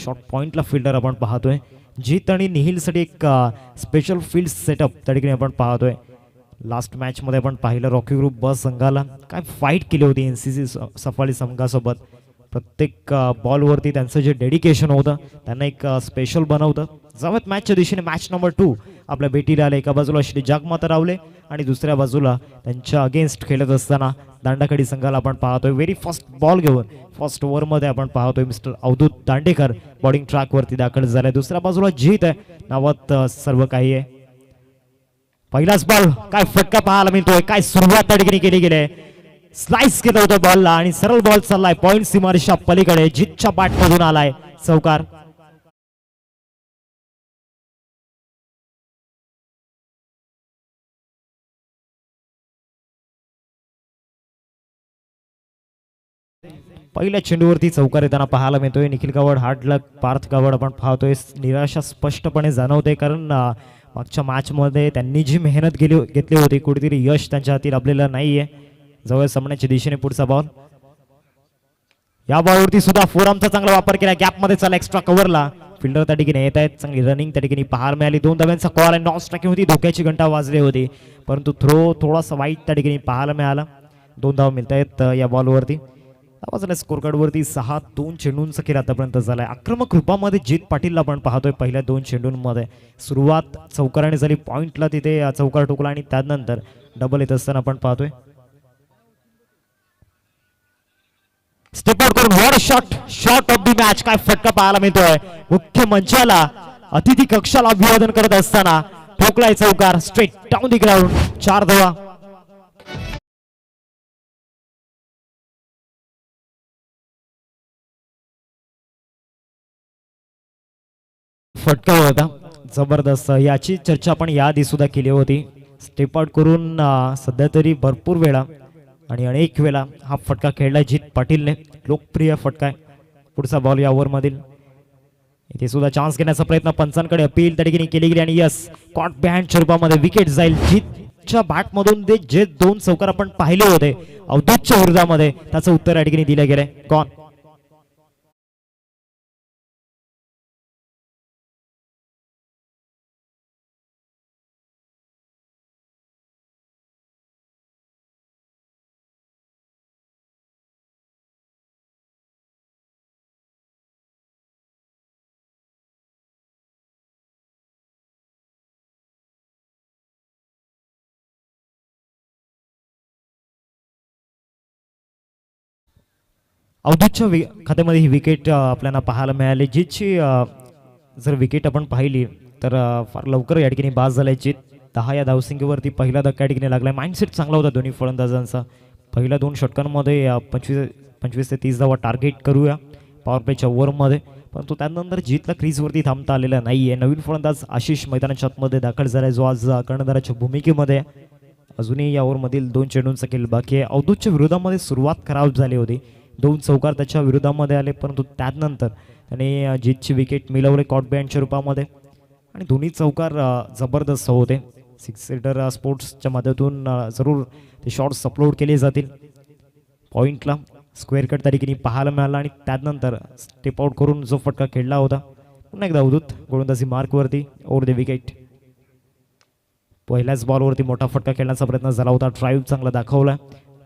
Short पॉईंटला fielder आपण पाहतोय. जीत आणि निहिलसाठी एक स्पेशल फील्ड सेटअप त्या ठिकाणी आपण पाहतोय. लास्ट मॅचमध्ये आपण पाहिलं रॉकी ग्रुप बस संघाला काय फाईट केली होती NCC सफाळी संघासोबत. प्रत्येक बॉलवरती त्यांचं जे डेडिकेशन होतं त्यांना एक स्पेशल बनवतं. जावत मॅचच्या दिशेने मॅच नंबर 2 आपल्या भेटीला आले. एका बाजूला श्री जागमाता रावले आणि दुसऱ्या बाजूला त्यांच्या अगेन्स्ट खेळत असताना दांडाखडी संघाला आपण पाहतोय. व्हेरी फर्स्ट बॉल घेऊन फर्स्ट ओव्हरमध्ये आपण पाहतोय मिस्टर अवधूत दांडेकर बॉलिंग ट्रॅकवरती दाखल झालाय. दुसऱ्या बाजूला जीत आहे नावात सर्व काही आहे. पहिलाच बॉल काय फटका पाहायला मिळतोय. काय सुरुवात त्या ठिकाणी केली गेली. स्लाइस केलं होतं बॉलला आणि सरळ बॉल चाललाय पॉइंट सीमारेषा पलीकडे. जीतच्या बॅटमधून आलाय चौकार. पहिल्या चेंडूवरती चौकार येताना पाहायला मिळतोय. निखिल गावड हार्ड लक पार्थ गावड आपण पाहतोय. निराशा स्पष्टपणे जाणवते कारण मागच्या मॅचमध्ये त्यांनी जी मेहनत घेतली होती कुठेतरी यश त्यांच्या हाती लाभलेलं नाहीये. जवळ सामन्याच्या दिशेने पुढचा बॉल. या बॉलवरती सुद्धा फोरआर्मचा चांगला वापर केला. गॅपमध्ये चला एक्स्ट्रा कव्हरला फिल्डर त्या ठिकाणी येत आहेत. चांगली रनिंग त्या ठिकाणी पाहायला मिळाली. 2 धाव्यांचा कॉल आणि नॉन स्ट्रायकिंग होती. धोक्याची घंटा वाजली होती परंतु थ्रो थोडासा वाईट त्या ठिकाणी पाहायला मिळाला. 2 धावा मिळत आहेत या बॉलवरती. स्कोर कार्डवरती 6-2 चेंडूंचा खेळ आतापर्यंत झालाय. आक्रमक रूपामध्ये जीत पाटीलला आपण पाहतोय. पहिल्या 2 चेंडूंमध्ये सुरुवात चौकाराने झाली. पॉइंटला तिथे चौकार टोकला आणि त्यानंतर डबल येत असताना आपण पाहतोय. स्टेप आउट करून what shot of the match. काय फटका पाहायला मिळतोय. मुख्य मंचाला अतिथी कक्षाला अभिवादन करत असताना ठोकलाय चौकार स्ट्रेट डाऊन दी ग्राउंड. 4 धावा. फटका होता जबरदस्त. याची चर्चा आपण याआधी सुद्धा केली होती. स्टेप आउट करून सध्या तरी भरपूर वेळा आणि अनेक वेळा हा फटका खेळला जीत पाटीलने. लोकप्रिय फटका आहे. पुढचा बॉल या ओव्हरमधील. इथे सुद्धा चान्स घेण्याचा प्रयत्न पंचांकडे अपील त्या ठिकाणी केली गेली आणि यस कॉट बॅन्डच्या रूपामध्ये विकेट जाईल. जीतच्या बॅटमधून जे 2 चौकार आपण पाहिले होते अवधूतच्या विरोधामध्ये त्याचं उत्तर या ठिकाणी दिलं गेलंय. कॉन. अवधूतच्या खात्यामध्ये ही विकेट आपल्याला पाहायला मिळाली. जीतची जर विकेट आपण पाहिली तर फार लवकर या ठिकाणी बाद झालाय जीत. 10 या धावसंख्येवरती पहिला धक्का या ठिकाणी लागलाय. माइंडसेट चांगला होता दोन्ही फलंदाजांचा. पहिल्या 2 षटकांमध्ये 25 ते 30 धावा टार्गेट करूया पॉवर प्लेच्या ओव्हरमध्ये परंतु त्यानंतर जीतला क्रीजवरती थांबता आलेला नाहीये. नवीन फलंदाज आशिष मैदानाच्या आतमध्ये दाखल झालाय जो आज कर्णधाराच्या भूमिकेमध्ये. अजूनही या ओव्हरमधील 2 चेंडूंचा खेळ बाकी आहे. अवधूतच्या विरोधामध्ये सुरुवात खराब झाली होती. 2 चौकार त्याच्या विरोधामध्ये आले परंतु त्यानंतर त्याने जीतची विकेट मिळवले कॉट बँडच्या रूपामध्ये आणि दोन्ही चौकार जबरदस्त होते. 6 सीटर स्पोर्ट्सच्या माध्यमातून जरूर ते शॉट्स अपलोड केले जातील. पॉइंटला स्क्वेअर कट त्या ठिकाणी पाहायला मिळाला आणि त्यानंतर स्टेप आउट करून जो फटका खेळला होता पुन्हा एकदा अवधूत गोलंदाजी मार्कवरती ओव्हर द विकेट. पहिल्याच बॉलवरती मोठा फटका खेळण्याचा प्रयत्न झाला होता. ड्राईव्ह चांगला दाखवला.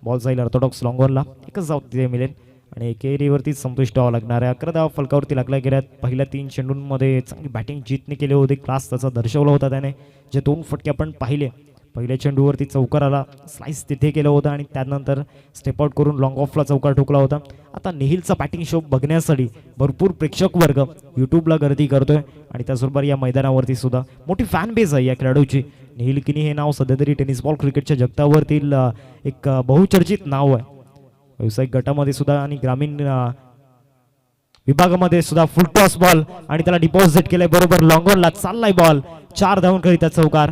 बॉल जाईल ऑर्थोडॉक्स लॉंगॉनला. एकच धाव तिथे मिळेल आणि एकेरीवरती संतुष्ट व्हावं लागणार आहे. 11 धावा फलकावरती लागल्या गेल्यात. पहिल्या 3 चेंडूंमध्ये चांगली बॅटिंग जीतने केली होती. क्लास त्याचा दर्शवला होता त्याने. जे 2 फटके आपण पाहिले पहिल्या चेंडूवरती चौकार आला स्लाइस तिथे केलं होतं आणि त्यानंतर स्टेप आउट करून लॉंग ऑफला चौकार ठोकला होता. आता निहिलचा बॅटिंग शो बघण्यासाठी भरपूर प्रेक्षक वर्ग यूट्यूबला गर्दी करतोय आणि त्याचबरोबर या मैदानावरती सुद्धा मोठी फॅन बेस आहे या खेळाडूची. निहिल किनी हे नाव सध्या तरी टेनिस बॉल क्रिकेटच्या जगतावरतील एक बहुचर्चित नाव आहे. व्यावसायिक गटामध्ये सुद्धा आणि ग्रामीण विभागामध्ये सुद्धा फुल टॉस बॉल आणि त्याला डिपॉझिट केलंय बरोबर लॉंगॉनला. चाललाय बॉल 4 धावांकरिता चौकार.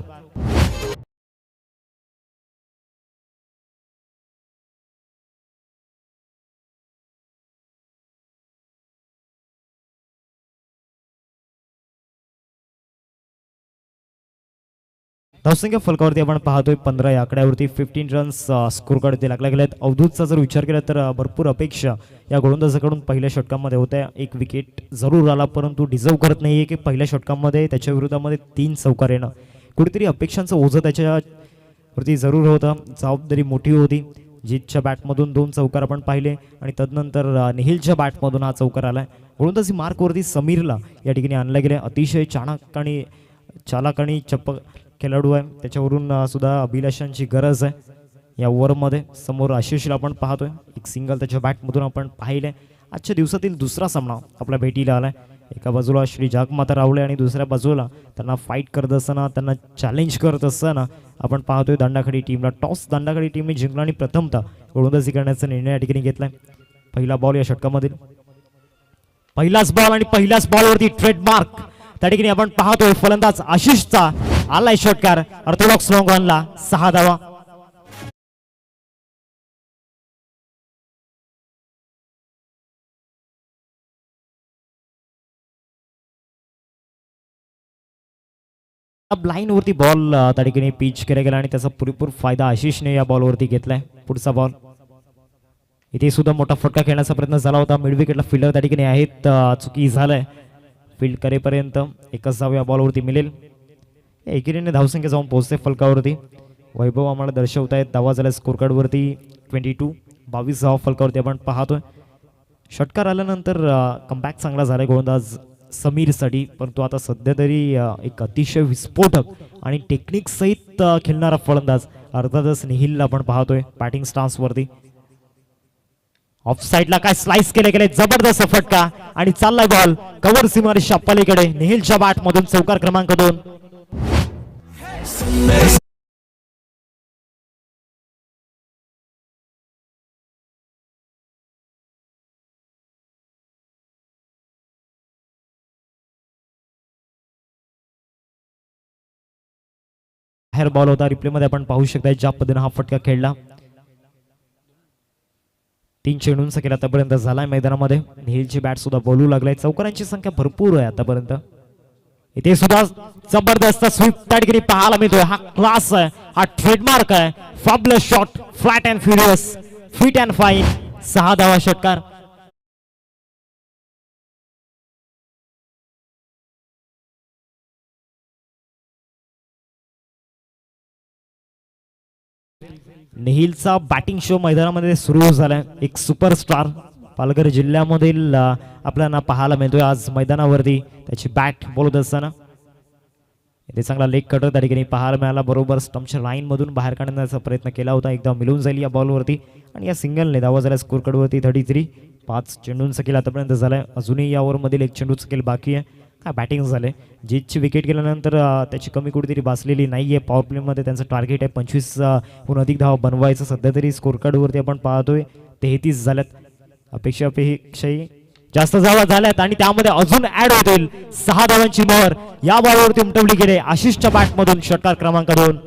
धावसंख्या फलकावरती आपण पाहतोय 15 या आकड्यावरती 15 रन्स स्कोर कार्ड ते लागल्या गेल्यात. अवधूतचा जर विचार केला तर भरपूर अपेक्षा या गोलंदाजाकडून पहिल्या षटकामध्ये होत्या. एक विकेट जरूर आला, परंतु डिझर्व करत नाहीये की पहिल्या षटकामध्ये त्याच्या विरोधामध्ये 3 चौकार येणं. कुठेतरी अपेक्षांचं ओझं त्याच्यावरती जरूर होतं. जबाबदारी मोठी होती. जीतच्या बॅटमधून 2 चौकार आपण पाहिले आणि तदनंतर निहिलच्या बॅटमधून हा चौकार आलाय. गोलंदाजी मार्कवरती समीरला या ठिकाणी आणलं गेलं. अतिशय चालाक आणि चप्पल खेळाडू आहे. त्याच्यावरून सुद्धा अभिलाषांची गरज आहे या ओव्हरमध्ये. समोर आशिषला आपण पाहतोय, एक सिंगल त्याच्या बॅटमधून आपण पाहिले. आजच्या दिवसातील दुसरा सामना आपल्या भेटीला आलाय. एका बाजूला श्री जागमाता रावळे आणि दुसऱ्या बाजूला त्यांना फाईट करत असताना, त्यांना चॅलेंज करत असताना आपण पाहतोय दांडाखडी टीमला. टॉस दांडाखडी टीमने जिंकला आणि प्रथमतः गोलंदाजी करण्याचा निर्णय या ठिकाणी घेतलाय. पहिला बॉल या षटकामधील पहिलाच बॉल आणि पहिल्याच बॉलवरती ट्रेडमार्क त्या ठिकाणी आपण पाहतोय फलंदाज आशिषचा आलाय षटकार. ऑर्थोडॉक्स लॉंग ऑनला 6 धावा. ब्लाइंड वरती बॉल त्या ठिकाणी पिच केला गेला आणि त्याचा पुरेपूर फायदा आशिषने या बॉलवरती घेतलाय. पुढचा बॉल इथे सुद्धा मोठा फटका खेळण्याचा प्रयत्न झाला होता. मिड विकेटला फिल्डर त्या ठिकाणी आहेत, चुकी झालाय. फील्ड करेपर्यंत एकच धाव या बॉलवरती मिळेल. एकेरीने धावसंख्या जाऊन पोहोचते फलकावरती. वैभव आम्हाला दर्शवत आहेत. धावा झाल्या स्कोर कार्डवरती 22. 22 धावा फलकावरती आपण पाहतोय. षटकार आल्यानंतर कमबॅक चांगला झालाय गोलंदाज समीरसाठी, परंतु आता सध्या तरी एक अतिशय विस्फोटक आणि टेक्निक सहित खेळणारा फलंदाज अर्थातच निहिलला आपण पाहतोय बॅटिंग स्टान्सवरती. ऑफ साइडला काय स्लाइस केले गेले, जबरदस्त फटका आणि चाललाय बॉल कव्हर सीमारेषा पलीकडे. निहिलच्या बॅटमधून चौकार क्रमांक 2. बाहेर बॉल होता. रिप्ले मध्ये आपण पाहू शकता ज्या पद्धतीने हा फटका खेळला. 3 चेंडूंचा केला आतापर्यंत झालाय मैदानामध्ये. निहिलची बॅट सुद्धा बोलू लागलाय. चौकारांची संख्या भरपूर आहे आतापर्यंत. इथे सुद्धा जबरदस्त स्वीप त्या ठिकाणी पाहायला मिळतोय. हा क्लास आहे, हा ट्रेडमार्क आहे. Fabulous shot, flat and furious, fit and fine. 6 धावा षटकार. निहिलचा बॅटिंग शो मैदानामध्ये सुरू झालाय. एक सुपरस्टार पालघर जिल्ह्यामधील आपल्याला पाहायला मिळतोय आज मैदानावरती. त्याची बॅट बोलत असताना इथे चांगला लेग कटर त्या ठिकाणी पाहायला मिळाला. बरोबर स्टंपच्या लाईन मधून बाहेर काढण्याचा प्रयत्न केला होता. एकदा मिळून जाईल या बॉलवरती आणि या सिंगलने धावा झाल्या स्कोर कार्डवरती 33. 5 चेंडूंचा केला आतापर्यंत झालाय. अजूनही यावर मधील 1 चेंडूचा केल बाकी आहे. काय बॅटिंग झाले. जीतची विकेट गेल्यानंतर त्याची कमी कुठेतरी भासलेली नाहीये. पॉवर प्लेमध्ये त्यांचं टार्गेट आहे 25हून अधिक धावा बनवायचं. सध्या तरी स्कोर कार्डवरती आपण पाहतोय 33 झाल्यात. अपेक्षाही जास्त धावा झाल्यात आणि त्यामध्ये अजून ऍड होतील. 6 धावांची मोहर या बॉलवरती उमटवली गेली आशिषच्या बॅटमधून. षटकार क्रमांक 2.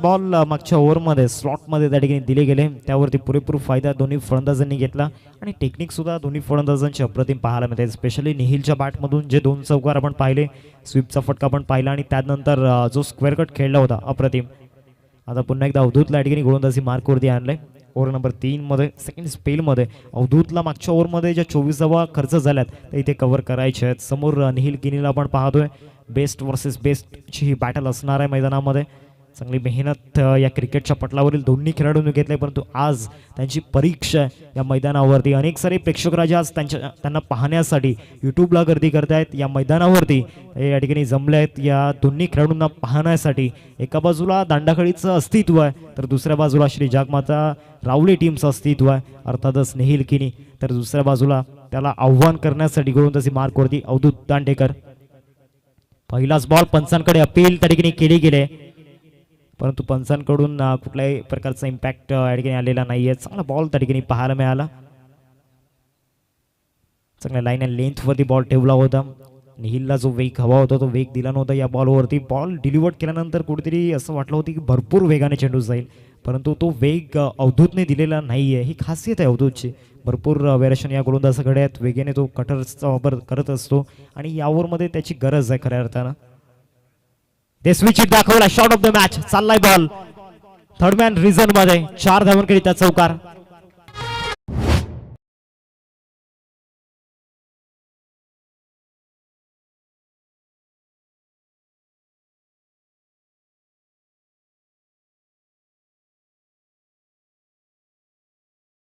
बॉल मागच्या ओव्हरमध्ये स्लॉटमध्ये त्या ठिकाणी दिले गेले. त्यावरती पुरेपूर फायदा दोन्ही फलंदाजांनी घेतला आणि टेक्निक सुद्धा दोन्ही फलंदाजांची अप्रतिम पाहायला मिळते. स्पेशली निहिलच्या बॅटमधून जे 2 चौकार आपण पाहिले, स्वीपचा फटका आपण पाहिला आणि त्यानंतर जो स्क्वेअर कट खेळला होता अप्रतिम. आता पुन्हा एकदा अवधूतला या ठिकाणी गोलंदाजी मार्कवरती आणलंय. ओव्हर नंबर 3 मध्ये सेकंड स्पेलमध्ये अवधूतला मागच्या ओव्हरमध्ये ज्या 24 धावा खर्च झाल्यात त्या इथे कव्हर करायचे आहेत. समोर निहिल किनीला आपण पाहतोय. बेस्ट वर्सेस बेस्टची ही बॅटल असणार आहे मैदानामध्ये. चांगली मेहनत या क्रिकेटच्या पटलावरील दोन्ही खेळाडूंनी घेतले, परंतु आज त्यांची परीक्षा या मैदानावरती. अनेक सारे प्रेक्षक राजा आज त्यांना पाहण्यासाठी यूट्यूबला गर्दी करतायत. या मैदानावरती या ठिकाणी जमले आहेत या दोन्ही खेळाडूंना पाहण्यासाठी. एका बाजूला दांडाखळीचं अस्तित्व आहे तर दुसऱ्या बाजूला श्री जागमाता रावळे टीमचं अस्तित्व आहे, अर्थातच निहिल किनी. तर दुसऱ्या बाजूला त्याला आव्हान करण्यासाठी गोलंदाजी मार्कवरती अवधूत दांडेकर. पहिलाच बॉल पंचांकडे अपील त्या ठिकाणी केली गेले, परंतु पंचांकडून कुठल्याही प्रकारचा इम्पॅक्ट या ठिकाणी आलेला नाहीये. चांगला बॉल त्या ठिकाणी पाहायला मिळाला. चांगल्या लाईन अँड लेंथवरती बॉल ठेवला होता. निहिलला जो वेग हवा होता तो वेग दिला नव्हता या बॉलवरती. बॉल डिलिव्हर्ड केल्यानंतर कुठेतरी असं वाटलं होतं की भरपूर वेगाने चेंडू जाईल, परंतु तो वेग अवधूतने दिलेला नाही आहे. ही खासियत आहे अवधूतची. भरपूर वेरिएशन या गोलंदाजाकडे आहेत. वेगाने तो कटरचा वापर करत असतो आणि या ओव्हरमध्ये त्याची गरज आहे खऱ्या अर्थानं. ते स्विच हिट दाखवला. शॉट ऑफ द मॅच चाललाय बॉल थर्ड मॅन रिझन मध्ये. 4 धावांकरिता चौकार.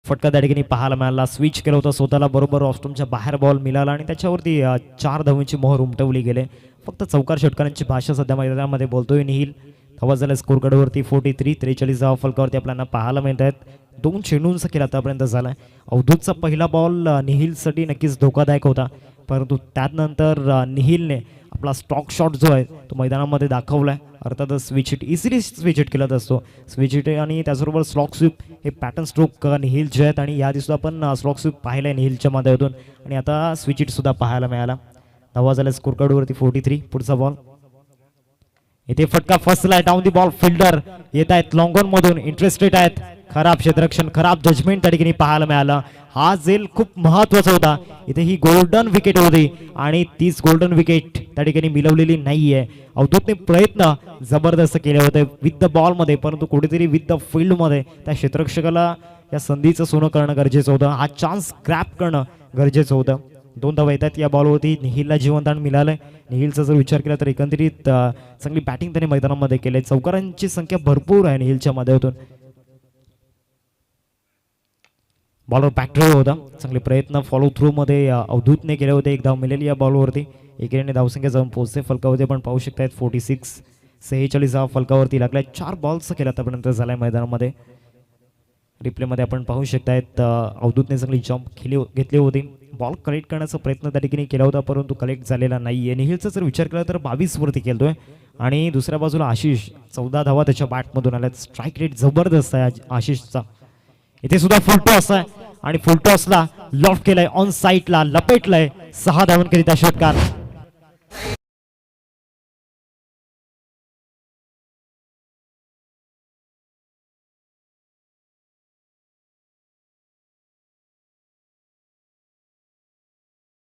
फटका त्या ठिकाणी पाहायला मिळाला. स्विच केलं होतं स्वतःला, बरोबर ऑस्ट्रोमच्या बाहेर बॉल मिळाला आणि त्याच्यावरती 4 धावांची मोहर उमटवली गेले. फक्त चौकार षटकारांची भाषा सध्या मैदानामध्ये बोलतोय निहिल. धावा झाल्या स्कोर कार्डवरती 43. 43 धावा फलकावरती आपल्याला पाहायला मिळत आहेत. 2 चेंडूंचा खेळ आतापर्यंत झाला. अवधूतचा पहिला बॉल निहिलसाठी नक्कीच धोकादायक होता, परंतु त्यानंतर निहिलने आपला स्टॉक शॉट जो आहे तो मैदानामध्ये दाखवलाय. अर्थातच switch hit easily switch hit केला असतो. स्विच हिट आणि त्याचबरोबर स्लॉक स्वीप हे पॅटर्न स्ट्रोक निहिलचे आहेत आणि याआधी सुद्धा आपण स्लॉक स्वीप पाहिलं आहे निहिलच्या माध्यमातून आणि आता स्विच हिट सुद्धा पाहायला मिळाला. धावा झाल्या स्कोर कार्डवरती 43. पुढचा बॉल इथे फटका फसलाय. डाऊन दी बॉल फिल्डर येत आहेत लॉंग ऑन मधून, इंटरेस्टेड आहेत. खराब क्षेत्ररक्षण, खराब जजमेंट त्या ठिकाणी पाहायला मिळालं. हा झेल खूप महत्वाचा होता. इथे ही गोल्डन विकेट होती आणि तीच गोल्डन विकेट त्या ठिकाणी मिळवलेली नाहीये. अवधूतने प्रयत्न जबरदस्त केले होते विथ द बॉल मध्ये, परंतु कुठेतरी विथ द फील्ड मध्ये त्या क्षेत्ररक्षकाला या संधीचं सोनं करणं गरजेचं होतं. हा चान्स ग्रॅप करणं गरजेचं होतं. 2 धावा येतात या बॉलवरती. निहिलला जीवनदान मिळालंय. निहिलचा जर विचार केला तर एकंदरीत चांगली बॅटिंग त्याने मैदानामध्ये केली. चौकारांची संख्या भरपूर आहे निहिलच्या माध्यमातून. बॉलवर बॅकड्राईव्ह होता. चांगले प्रयत्न फॉलो थ्रू मध्ये अवधूतने केले होते. 1 धाव मिळाली या बॉलवरती. एकीने धावसंख्या जाऊन पोहोचते फलकावरती पण पाहू शकतायत 46. 46 धावा फलकावरती लागलाय. 4 बॉल्सचा खेळ आतापर्यंत झालाय मैदानामध्ये. रिप्लेमध्ये आपण पाहू शकतायत अवधूतने चांगली जम्प घेतली होती. बॉल कलेक्ट करण्याचा प्रयत्न त्या ठिकाणी केला होता, परंतु कलेक्ट झालेला नाहीये. निहिलचा जर विचार केला तर 22 वरती खेळतोय आणि दुसऱ्या बाजूला आशिष 14 धावा त्याच्या बॅटमधून आल्यात. स्ट्राईक रेट जबरदस्त आहे आशिषचा. इथे सुद्धा फुल टॉस आहे आणि फुल टॉसला लॉफ्ट केलाय, ऑन साईडला लपेटलाय. 6 धावांकरिता षटकार.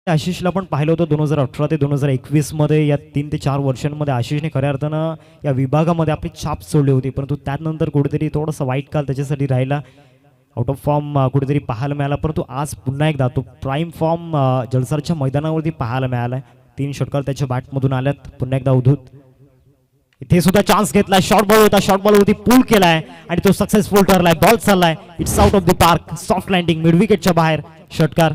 आशिषला पण पाहिलं होतं 2018 ते 2021 मध्ये. या 3 ते 4 वर्षांमध्ये आशिषने खऱ्या अर्थानं या विभागामध्ये आपली छाप सोडली होती, परंतु त्यानंतर कुठेतरी थोडासा वाईट काल त्याच्यासाठी राहिला. आउट ऑफ फॉर्म कुठेतरी पाहायला मिळाला, परंतु आज पुन्हा एकदा तो प्राईम फॉर्म जलसारच्या मैदानावरती पाहायला मिळालाय. 3 षटकार त्याच्या बॅटमधून आल्यात. पुन्हा एकदा अवधूत इथे सुद्धा चान्स घेतलाय. शॉर्ट बॉल होता, शॉर्ट बॉलवरती पूल केलाय आणि तो सक्सेसफुल ठरलाय. बॉल चाललाय, it's out of the park. Soft landing mid विकेटच्या बाहेर षटकार.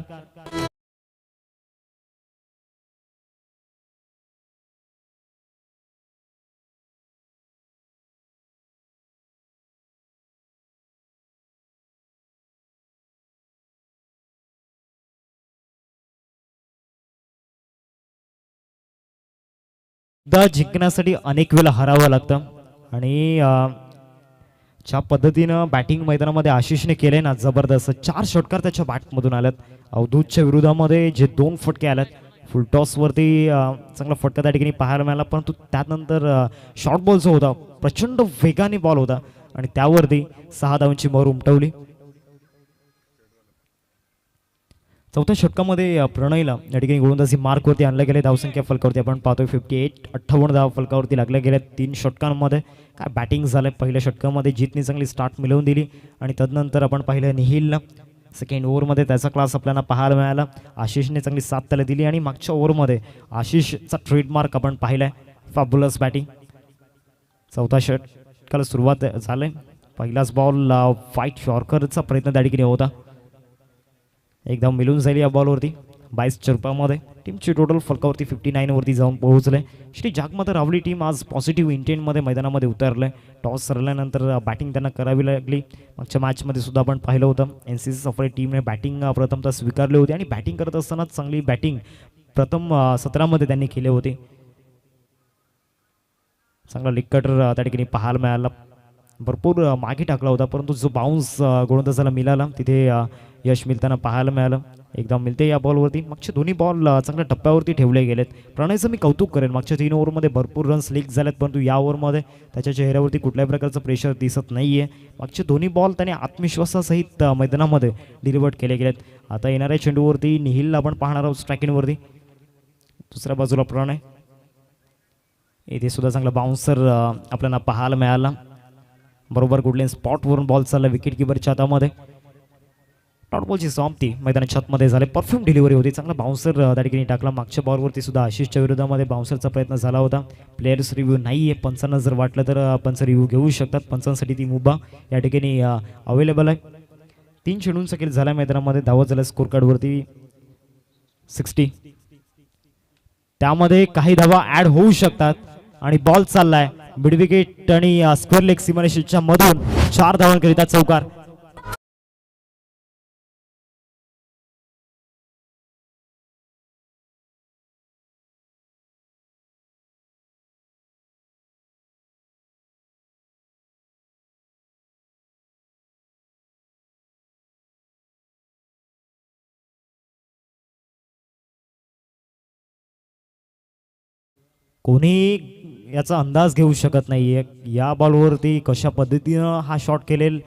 द जिंकण्यासाठी अनेक वेळा हरावं लागतं आणि ज्या पद्धतीनं बॅटिंग मैदानामध्ये आशिषने केले ना जबरदस्त. 4 षटकार त्याच्या बॅटमधून आल्यात. अवधूतच्या विरोधामध्ये जे 2 फटके आल्यात, फुल टॉसवरती चांगला फटका त्या ठिकाणी पाहायला मिळाला, परंतु त्यानंतर शॉर्ट बॉल जो होता प्रचंड वेगाने बॉल होता आणि त्यावरती 6 धावांची मोहर उमटवली. चौथ्या षटकामध्ये प्रणयला या ठिकाणी गोलंदाजी मार्कवरती आणले गेले. धावसंख्या फलकावरती आपण पाहतोय 58. 58 धावा फलकावरती लागल्या गेल्या 3 षटकांमध्ये. काय बॅटिंग झालं. पहिल्या षटकामध्ये जीतने चांगली स्टार्ट मिळवून दिली आणि तदनंतर आपण पाहिलं निहिलला सेकंड ओव्हरमध्ये त्याचा क्लास आपल्याला पाहायला मिळाला. आशिषने चांगली साथ त्याला दिली आणि मागच्या ओव्हरमध्ये आशिषचा ट्रेडमार्क आपण पाहिलाय, फॅब्युलस बॅटिंग. चौथा षटकाला सुरुवात झाले. पहिलाच बॉल व्हाईट यॉर्करचा प्रयत्न त्या ठिकाणी होता. एकदम मिळून जाईल या बॉलवरती. 22 चरपामध्ये टीमची टोटल फलकावरती 59 वरती जाऊन पोहोचले. श्री जागमाता रावली टीम आज पॉझिटिव्ह इंटेंटमध्ये मैदानामध्ये उतरले. टॉस सरल्यानंतर बॅटिंग त्यांना करावी लागली. मागच्या मॅचमध्ये सुद्धा आपण पाहिलं होतं NCC सफारी टीमने बॅटिंग प्रथमतः स्वीकारली होती आणि बॅटिंग करत असताना चांगली बॅटिंग प्रथम सत्रामध्ये त्यांनी केली होती. चांगला लेग कटर त्या ठिकाणी पाहायला मिळाला. भरपूर मागे टाकला होता, परंतु जो बाउन्स गोलंदाजाला मिळाला तिथे यश मिळताना पाहायला मिळालं. एकदा मिळते या बॉलवरती. मागचे दोन्ही बॉल चांगल्या टप्प्यावरती ठेवले गेलेत. प्रणयचं मी कौतुक करेन, मागच्या 3 ओव्हरमध्ये भरपूर रन्स लीक झालेत, परंतु या ओव्हरमध्ये त्याच्या चेहऱ्यावरती कुठल्याही प्रकारचं प्रेशर दिसत नाही आहे. मागचे दोन्ही बॉल त्याने आत्मविश्वासासहित मैदानामध्ये डिलिव्हर्ड केले गेलेत. आता येणाऱ्या चेंडूवरती निहिलला आपण पाहणार आहोत स्ट्रायकिंगवरती. दुसऱ्या बाजूला प्रणय, इथे सुद्धा चांगला बाउन्सर आपल्याला पाहायला मिळाला. बरोबर गुडलेन स्पॉटवरून बॉल चालला विकेट किपरच्या हातामध्ये. डॉट बॉलची समाप्ती मैदानाच्या छतमध्ये झाले. परफ्यूम डिलिव्हरी होती, चांगला बाउन्सर त्या ठिकाणी टाकला. मागच्या बॉलवरती सुद्धा आशिषच्या विरोधामध्ये बाउन्सरचा प्रयत्न झाला होता. प्लेयर्स रिव्ह्यू नाही आहे, पंचांना जर वाटलं तर पंच रिव्ह्यू घेऊ शकतात. पंचांसाठी ती मुभा या ठिकाणी अवेलेबल आहे. 3 चेंडूंचा खेळ झाला मैदानामध्ये. धावत झाला स्कोर कार्डवरती 60. त्यामध्ये काही धावा ऍड होऊ शकतात आणि बॉल चाललाय मिड विकेट आणि स्क्वेअर लेग सीमारेषेच्या मधून 4 धावांकरिता चौकार. कोणी याचा अंदाज घेऊ शकत नाहीये या बॉलवरती कशा पद्धतीनं हा शॉट केलेल.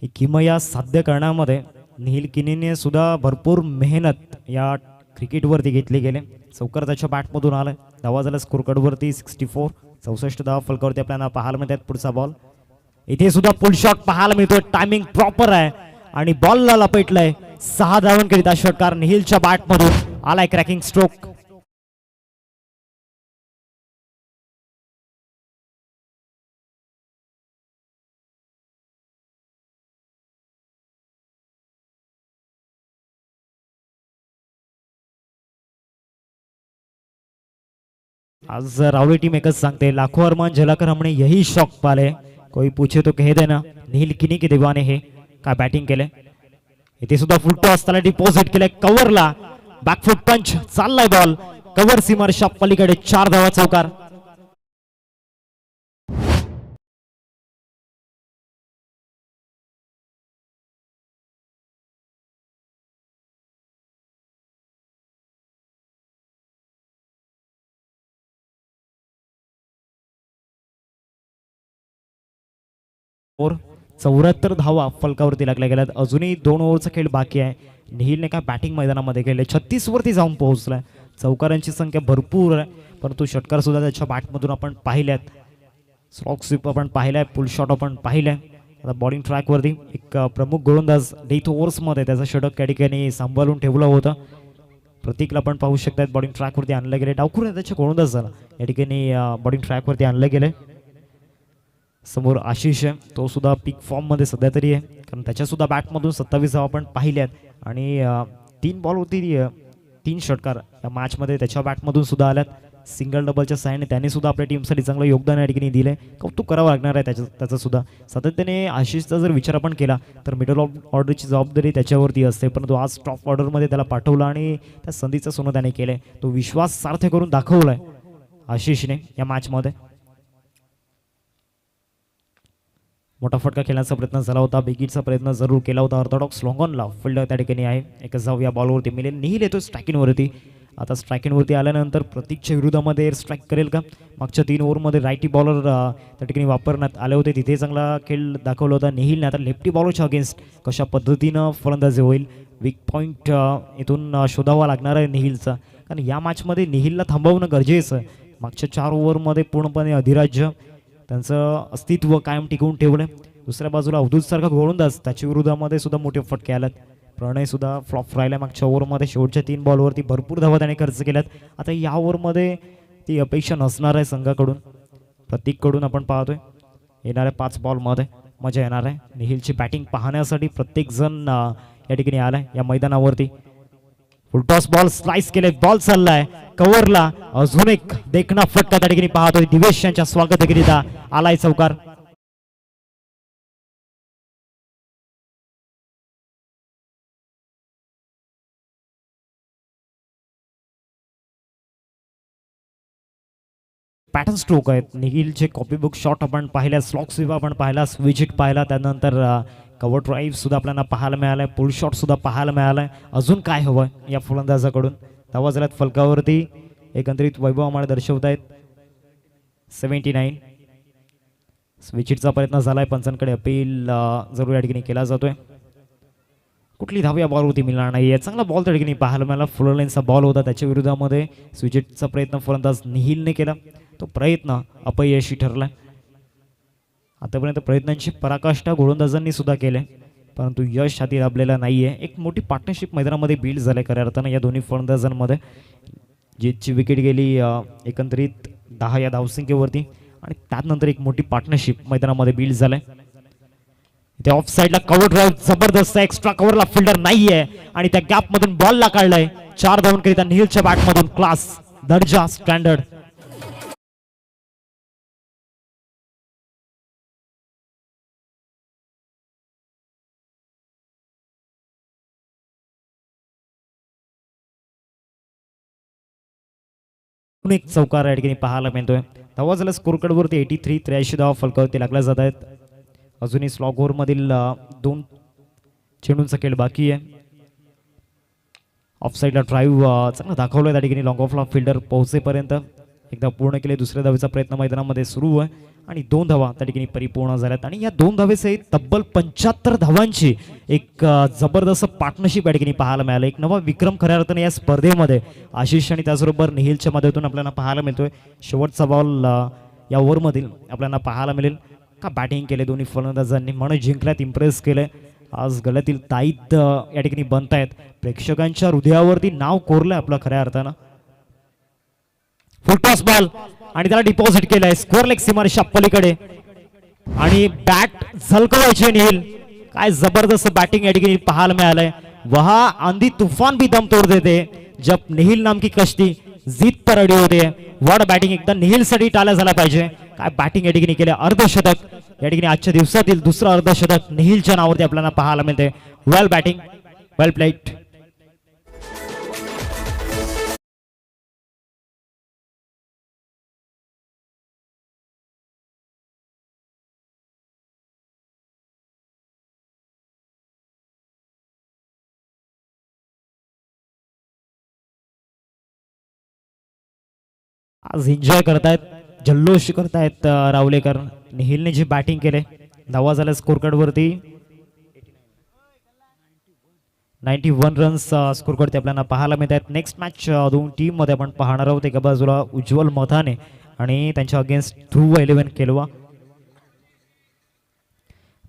ही किमया साध्य करण्यामध्ये निहिल किनीने सुद्धा भरपूर मेहनत या क्रिकेटवरती घेतली गेले. चौकार त्याच्या बॅटमधून आलाय. धावा झाला स्कोर कार्डवरती 64. 64 धावा फलकावरती आपल्याला पाहायला मिळतात. पुढचा बॉल, इथे सुद्धा पुल शॉट पाहायला मिळतोय. टायमिंग प्रॉपर आहे आणि बॉलला लपेटलंय. 6 धावांकरिता षटकार निहिलच्या बॅटमधून आलाय. Cracking stroke. आज रावली टीम एकच सांगते, लाखो अरमान जलाकर हमने यही शौक पाले, कोई पूछे तो कह देना निहिल किनी के दीवाने हे. काय बॅटिंग केले. इथे सुद्धा फुल टॉस त्याला डिपॉझिट केलंय कव्हरला. बॅकफुट पंच चाललाय बॉल कव्हर सीमारेषा पलीकडे. 4 धावा चौकार. और 74 धावा फलकावरती लागल्या गेल्यात. अजूनही 2 ओव्हरचा खेळ बाकी आहे. निहिलने काय बॅटिंग मैदानामध्ये केले. 36 वरती जाऊन पोहोचलाय. चौकारांची संख्या भरपूर आहे, परंतु षटकार सुद्धा त्याच्या बॅटमधून आपण पाहिल्यात. स्लॉक स्वीप आपण पाहिलाय, पुल शॉट आपण पाहिलाय. आता बॉलिंग ट्रॅकवरती एक प्रमुख गोलंदाज डेथ ओव्हर्समध्ये त्याचा षटक त्या ठिकाणी सांभाळून ठेवलं होतं. प्रतीकला पण पाहू शकतात बॉलिंग ट्रॅकवरती आणलं गेले. डावखुरा त्याच्या गोलंदाज झाला या ठिकाणी बॉलिंग ट्रॅकवरती आणलं गेले. समोर आशिष आहे, तो सुद्धा पीक फॉर्ममध्ये सध्या तरी आहे, कारण त्याच्यासुद्धा बॅटमधून 27 धावा आपण पाहिल्यात आणि 3 बॉलवरती 3 षटकार या मॅचमध्ये त्याच्या बॅटमधून सुद्धा आल्यात. सिंगल डबलच्या साहाय्याने त्याने सुद्धा आपल्या टीमसाठी चांगलं योगदान या ठिकाणी दिलंय. कौतुक करावं लागणार आहे त्याचं सुद्धा. सातत्याने आशिषचा जर विचार आपण केला तर मिडल ऑर्डरची जबाबदारी त्याच्यावरती असते, परंतु आज टॉप ऑर्डरमध्ये त्याला पाठवलं आणि त्या संधीचं सोनं त्याने केलंय. तो विश्वास सार्थ करून दाखवलाय आशिषने या मॅचमध्ये. मोठा फटका खेळण्याचा प्रयत्न झाला होता, बिगिटचा प्रयत्न जरूर केला होता. ऑर्थोडॉक्स लॉंगॉनला फील्ड त्या ठिकाणी आहे. एकच धाव या बॉलवरती मिळेल. निहिल येतो स्ट्रायकिंगवरती. आता स्ट्रायकिंगवरती आल्यानंतर प्रतीकच्या विरोधामध्ये एअर स्ट्राईक करेल का. मागच्या 3 ओव्हरमध्ये रायटी बॉलर त्या ठिकाणी वापरण्यात आले होते, तिथे चांगला खेळ दाखवला होता निहिलने. आता लेफ्टी बॉलरच्या अगेन्स्ट कशा पद्धतीनं फलंदाजी होईल, वीक पॉईंट इथून शोधावा लागणार आहे निहिलचा, कारण या मॅचमध्ये निहिलला थांबवणं गरजेचं आहे. मागच्या 4 ओव्हरमध्ये पूर्णपणे अधिराज्य त्यांचं अस्तित्व कायम टिकवून ठेवलं. दुसऱ्या बाजूला अवधूतसारखा गोलंदाज त्याच्या विरोधामध्ये सुद्धा मोठे फटके आल्यात. प्रणय सुद्धा फ्लॉप राहिला मागच्या ओव्हरमध्ये. शेवटच्या 3 बॉलवरती भरपूर धावा त्याने खर्च केल्यात. आता या ओव्हरमध्ये ती अपेक्षा नसणार आहे संघाकडून. प्रतीककडून आपण पाहतोय येणाऱ्या 5 बॉलमध्ये मजा येणार आहे. निहिलची बॅटिंग पाहण्यासाठी प्रत्येक जण या ठिकाणी आलाय या मैदानावरती. फुलटॉस बॉल स्लाइस केले, बॉल चाललाय कव्हरला. अजून एक देखना फटका त्या ठिकाणी पाहतोय. दिवेश यांच्या स्वागताकरिता आलाय चौकार. पॅटर्न स्ट्रोक आहेत निहिलचे. कॉपी बुक शॉट आपण पाहिला, स्लॉक स्वीप आपण पाहिला, स्विच हिट पाहिला, त्यानंतर कव्हर ड्राईव्ह सुद्धा आपल्याला पाहायला मिळालाय, पुल शॉट सुद्धा पाहायला मिळालाय. अजून काय हवं या फलंदाजाकडून. धावा झाल्यात फलकावरती, एकंदरीत वैभव आम्हाला दर्शवत आहेत. 79. स्विचिटचा प्रयत्न झालाय, पंचांकडे अपील जरूर या ठिकाणी केला जातोय. कुठली धाव या बॉलवरती मिळणार नाही. चांगला बॉल त्या ठिकाणी पाहायला मिळाला. फुलर लाईनचा बॉल होता, त्याच्या विरोधामध्ये स्विचिटचा प्रयत्न फलंदाज निहिलने केला. तो प्रयत्न अपयशी ठरला. आतापर्यंत प्रयत्नांची पराकाष्ठा गोलंदाजांनी सुद्धा केले, परंतु यश हाती लाभलेला नाहीये. एक मोठी पार्टनरशिप मैदानामध्ये बिल्ड झाले खऱ्या अर्थानं या दोन्ही फलंदाजांमध्ये. जीतची विकेट गेली एकंदरीत 10 या धावसंख्येवरती, आणि त्यानंतर एक मोठी पार्टनरशिप मैदानामध्ये बिल्ड झालाय. इथे ऑफ साइडला कव्हर ड्राईव्ह जबरदस्त, एक्स्ट्रा कव्हरला फिल्डर नाहीये आणि त्या गॅप मधून बॉलला काढलाय. 4 धावांकरिता निहिलच्या बॅटमधून क्लास, दर्जा, स्टँडर्ड. एक चौकार या ठिकाणी पाहायला मिळतोय. धावा झाला स्कोरकार्ड वरती 83, 83 धावा फलकावरती लागल्या जात आहेत. अजूनही स्लॉग ओव्हर मधील 2 चेंडूंचा खेळ बाकी आहे. ऑफ साइडला ड्राईव्ह चांगला दाखवलाय त्या ठिकाणी. लॉंग ऑफला फिल्डर पोहोचेपर्यंत एकदा पूर्ण केले. दुसऱ्या धावेचा प्रयत्न मैदानामध्ये सुरू आहे आणि 2 धावा त्या ठिकाणी परिपूर्ण झाल्यात. आणि या 2 धावेसहित तब्बल 75 धावांची एक जबरदस्त पार्टनरशिप या ठिकाणी पाहायला मिळालं. एक नवा विक्रम खऱ्या अर्थाने या स्पर्धेमध्ये आशिष आणि त्याचबरोबर निहिलच्या मदतीतून आपल्याला पाहायला मिळतोय. शेवटचा बॉल या ओव्हरमधील आपल्याला पाहायला मिळेल. का बॅटिंग केले दोन्ही फलंदाजांनी, मन जिंकल्यात, इम्प्रेस केले. आज गळ्यातील ताईत या ठिकाणी बनतायत. प्रेक्षकांच्या हृदयावरती नाव कोरलंय आपलं खऱ्या अर्थानं. फुल टॉस बॉल आणि त्याला डिपॉझिट केलंय स्कोअर लेग सीमारेषा पलीकडे, आणि बॅट झलकवायचे निहिल. काय जबरदस्त बॅटिंग या ठिकाणी पाहायला मिळालंय. वहा आंधी तूफान भी दम तोड़ देते जब निहिल नाम की कश्ती जीत पर अड़ी होते. वॉट बॅटिंग, एकदा निहिल साठी टाळ्या झाला पाहिजे. काय बॅटिंग या ठिकाणी केलं. अर्धशतक या ठिकाणी आजच्या दिवसातील दुसरं अर्धशतक निहिलच्या नावावरती आपल्याला पाहायला मिळते. वेल बॅटिंग, वेल प्लेड. आज एन्जॉय करतायत, जल्लोष करतायत रावलेकर. निहिलने जी बॅटिंग केले, धावा झाल्या स्कोरकार्ड वरती 91 रन्स स्कोरकार्ड आपल्याला पाहायला मिळत आहेत. नेक्स्ट मॅच 2 टीम मध्ये आपण पाहणार आहोत. एका बाजूला उज्ज्वल मथाने आणि त्यांच्या अगेन्स्ट ध्रुव 11 केलवा.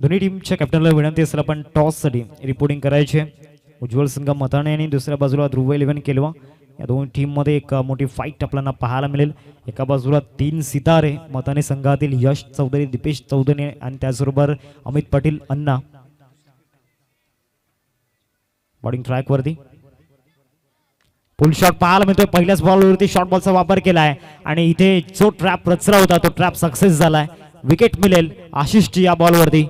दोन्ही टीमच्या कॅप्टनला विनंती असेल आपण टॉस साठी रिपोर्टिंग करायचे. उज्ज्वल सिंग मथाने आणि दुसऱ्या बाजूला ध्रुव 11 केलवा. या दोन टीम मध्ये एक मोठी फाईट आपल्याला पाहायला मिळेल. एका बाजूला 3 सितारे मताने संघातील यश चौधरी, दीपेश चौधरी आणि त्याचबरोबर अमित पाटील अण्णा. बॉलिंग ट्रॅक वरती पुल शॉट पाहायला मिळतोय. पहिल्याच बॉलवरती शॉर्ट बॉलचा वापर केलाय आणि इथे जो ट्रॅप रचला होता तो ट्रॅप सक्सेस झालाय. विकेट मिळेल आशिषची या बॉलवरती.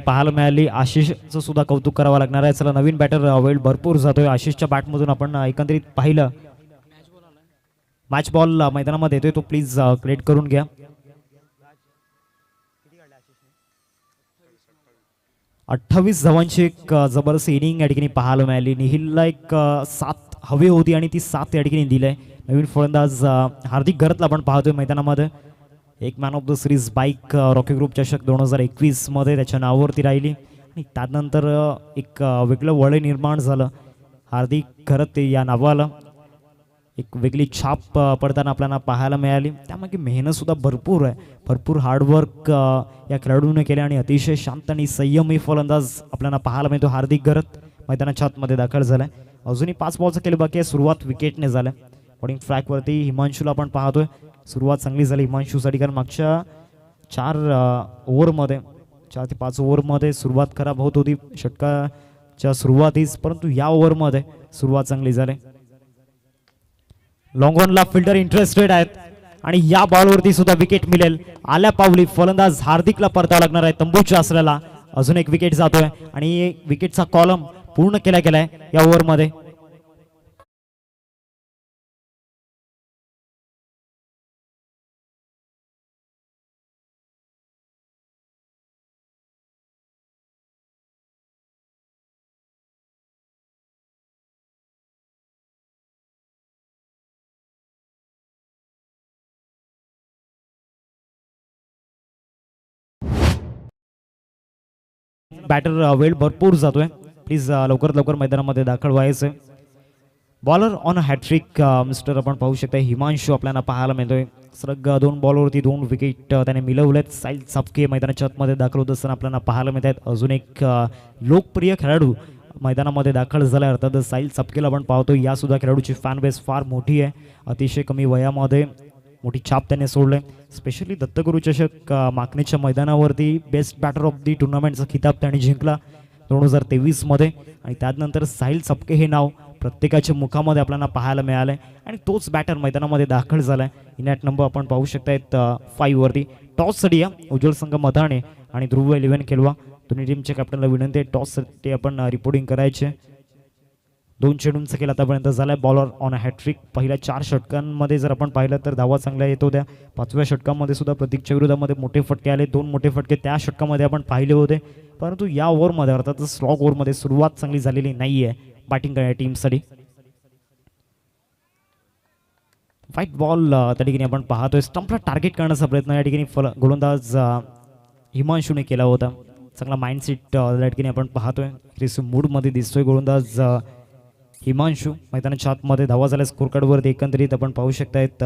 पाहायला मिळाली. आशिषचं सुद्धा कौतुक करावं लागणार आहे. चला, नवीन बॅटर वेळ भरपूर जातोय. आशिषच्या बॅटमधून आपण एकंदरीत पाहिलं. मॅच बॉल मैदानामध्ये येतोय, तो प्लीज क्रिएट करून घ्या. 28 धावांची एक जबरदस्त इनिंग या ठिकाणी पाहायला मिळाली. निहिलला एक 7 हवी होती आणि ती 7 या ठिकाणी दिलंय. नवीन फलंदाज हार्दिक घरतला आपण पाहतोय मैदानामध्ये. एक man of the series bike Rocky group चषक 2021 मध्ये त्याच्या नावावरती राहिली आणि त्यानंतर एक वेगळं वळण निर्माण झालं. हार्दिक घरत या नावाला एक वेगळी छाप पडताना आपल्याला पाहायला मिळाली. त्यामागे मेहनत सुद्धा भरपूर आहे. भरपूर हार्डवर्क या खेळाडूने केले आणि अतिशय शांत आणि संयमी फलंदाज आपल्याला पाहायला मिळतो. हार्दिक घरत मैदानाच्या आतमध्ये दाखल झालाय. अजूनही 5 बॉलचा खेळ बाकी आहे. सुरुवात विकेटने झाल्या. बॉलिंग ट्रॅकवरती हिमांशूला आपण पाहतोय. सुरुवात चांगली झाली हिमांशूसाठी, कारण मागच्या 4 ओव्हरमध्ये 4 ते 5 ओव्हरमध्ये सुरुवात खराब होत होती षटकाच्या सुरुवातीस, परंतु या ओव्हरमध्ये सुरुवात चांगली झाली. लॉंगॉनला फिल्डर इंटरेस्टेड आहेत आणि या बॉलवरती सुद्धा विकेट मिळेल. आल्या पावली फलंदाज हार्दिकला परतावा लागणार आहे तंबूच्या आसऱ्याला. अजून एक विकेट जातोय आणि विकेटचा कॉलम पूर्ण केला गेलाय या ओव्हरमध्ये. बॅटर वेळ भरपूर जातोय. प्लीज लवकर लवकर मैदानामध्ये दाखल व्हायचं. बॉलर ऑन हॅट्रिक मिस्टर आपण पाहू शकता हिमांशू आपल्याला पाहायला मिळतोय. सलग 2 बॉलवरती 2 विकेट त्याने मिळवलेत. साहिल चापके मैदानाच्या आतमध्ये दाखल होत असताना आपल्याला पाहायला मिळत आहेत. अजून एक लोकप्रिय खेळाडू मैदानामध्ये दाखल झाला. अर्थातच साहिल चापकेला आपण पाहतो. या सुद्धा खेळाडूची फॅन बेस फार मोठी आहे. अतिशय कमी वयामध्ये मोठी छाप त्याने सोडले. स्पेशली दत्तगुरु चषक माकणीच्या मैदानावरती बेस्ट बॅटर ऑफ दी टुर्नामेंटचा खिताब त्याने जिंकला 2023 मध्ये. आणि त्यानंतर साहिल चापके हे नाव प्रत्येकाच्या मुखामध्ये आपल्याला पाहायला मिळालंय आणि तोच बॅटर मैदानामध्ये दाखल झालाय. इनॅट नंबर आपण पाहू शकतायत 5 वरती. टॉससाठी उज्ज्वल संघ मथाणे आणि ध्रुव 11 खेळवा दोन्ही टीमच्या कॅप्टनला विनंती आहे टॉससाठी आपण रिपोर्टिंग करायचे. 2 चेंडूंचा खेळ आतापर्यंत झालाय. Bowler on hat trick. पहिल्या 4 षटकांमध्ये जर आपण पाहिलं तर धावा चांगल्या येत होत्या. 5व्या षटकामध्ये सुद्धा प्रतीकच्या विरोधामध्ये मोठे फटके आले. 2 मोठे फटके त्या षटकामध्ये आपण पाहिले होते. परंतु या ओव्हरमध्ये अर्थातच स्लॉग ओव्हरमध्ये सुरुवात चांगली झालेली नाहीये बॅटिंग करणाऱ्या टीमसाठी. व्हाईट बॉल त्या ठिकाणी आपण पाहतोय. स्टंपला टार्गेट करण्याचा प्रयत्न या ठिकाणी गोलंदाज हिमांशूने केला होता. चांगला माइंडसेट त्या ठिकाणी आपण पाहतोय. क्रिसिव्ह मूडमध्ये दिसतोय गोलंदाज हिमांशू. मैदानाच्या आतमध्ये धावा झाल्या स्कोर कार्डवरती एकंदरीत आपण पाहू शकतायत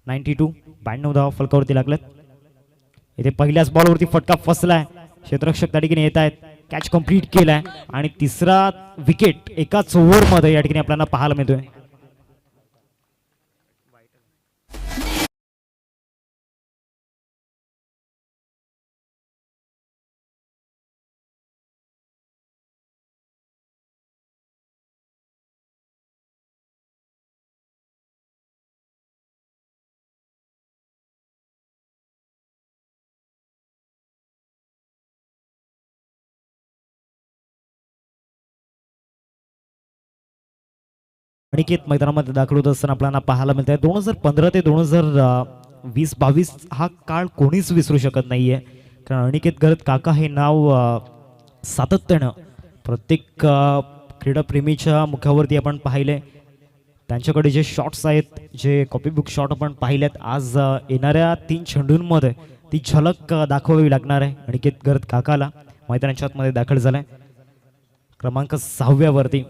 92 धावा फलकावरती लागल्यात. इथे पहिल्याच बॉलवरती फटका फसलाय. क्षेत्ररक्षक त्या ठिकाणी येत आहेत. कॅच कंप्लीट केलाय आणि तिसरा विकेट एकाच ओव्हरमध्ये या ठिकाणी आपल्याला पाहायला मिळतोय. अनिकेत मैदानामध्ये दाखल होत असताना आपल्याला पाहायला मिळत आहे. 2015 ते 2020-22 हा काळ कोणीच विसरू शकत नाहीये. कारण अनिकेत गरत काका हे नाव सातत्यानं प्रत्येक क्रीडाप्रेमीच्या मुखावरती आपण पाहिले. त्यांच्याकडे जे शॉट्स आहेत, जे कॉपीबुक शॉट आपण पाहिलेत, आज येणाऱ्या 3 चेंडूंमध्ये ती झलक दाखवावी लागणार आहे. अनिकेत गरत काकाला मैदानाच्या आतमध्ये दाखल झालाय क्रमांक 6व्या वरती.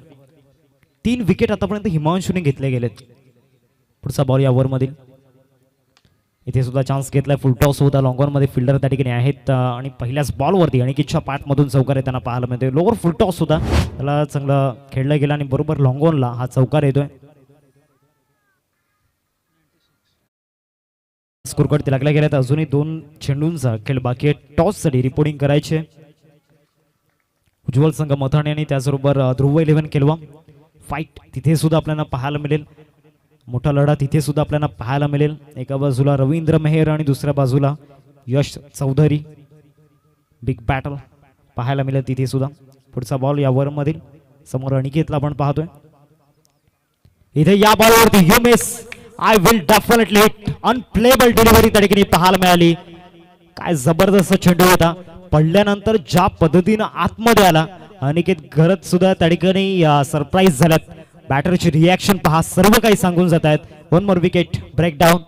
3 विकेट आतापर्यंत हिमांशूने घेतले गेलेत. पुढचा बॉल या ओव्हरमधील. इथे सुद्धा चान्स घेतलाय. फुल टॉस होता. लॉंगॉन मध्ये फिल्डर त्या ठिकाणी आहेत आणि पहिल्याच बॉलवरती अनिकेतच्या पाठमधून चौकार येताना पाहायला मिळतोय. लोअर फुल टॉस होता. त्याला चांगलं खेळलं गेलं आणि बरोबर लॉंगॉनला हा चौकार येतोय. स्कोर कार्ड लागल्या गेल्यात. अजूनही 2 चेंडूंचा खेळ बाकी आहे. टॉससाठी रिपोर्टिंग करायचे उज्ज्वल संघ मथाणे आणि त्याचबरोबर ध्रुव 11 खेळवा. फाईट तिथे सुद्धा आपल्याला पाहायला मिळेल. मोठा लढा तिथे सुद्धा आपल्याला पाहायला मिळेल. एका बाजूला रवींद्र मेहर आणि दुसऱ्या बाजूला यश चौधरी. बिग बॅटल पाहायला मिळेल तिथे सुद्धा. पुढचा बॉल या ओव्हरमधील समोर अनिकेतला आपण पाहतोय. इथे या बॉलवरती you miss I will definitely hit. Unplayable delivery त्या ठिकाणी पाहायला मिळाली. काय जबरदस्त चेंडू होता. पडल्यानंतर ज्या पद्धतीनं आतमध्ये आला अनिकेत गरत सुद्धा त्या ठिकाणी सरप्राईज झाल्यात. बॅटरची रिॲक्शन पहा. सर्व काही सांगून जात आहेत. 1 मोर विकेट ब्रेकडाऊन.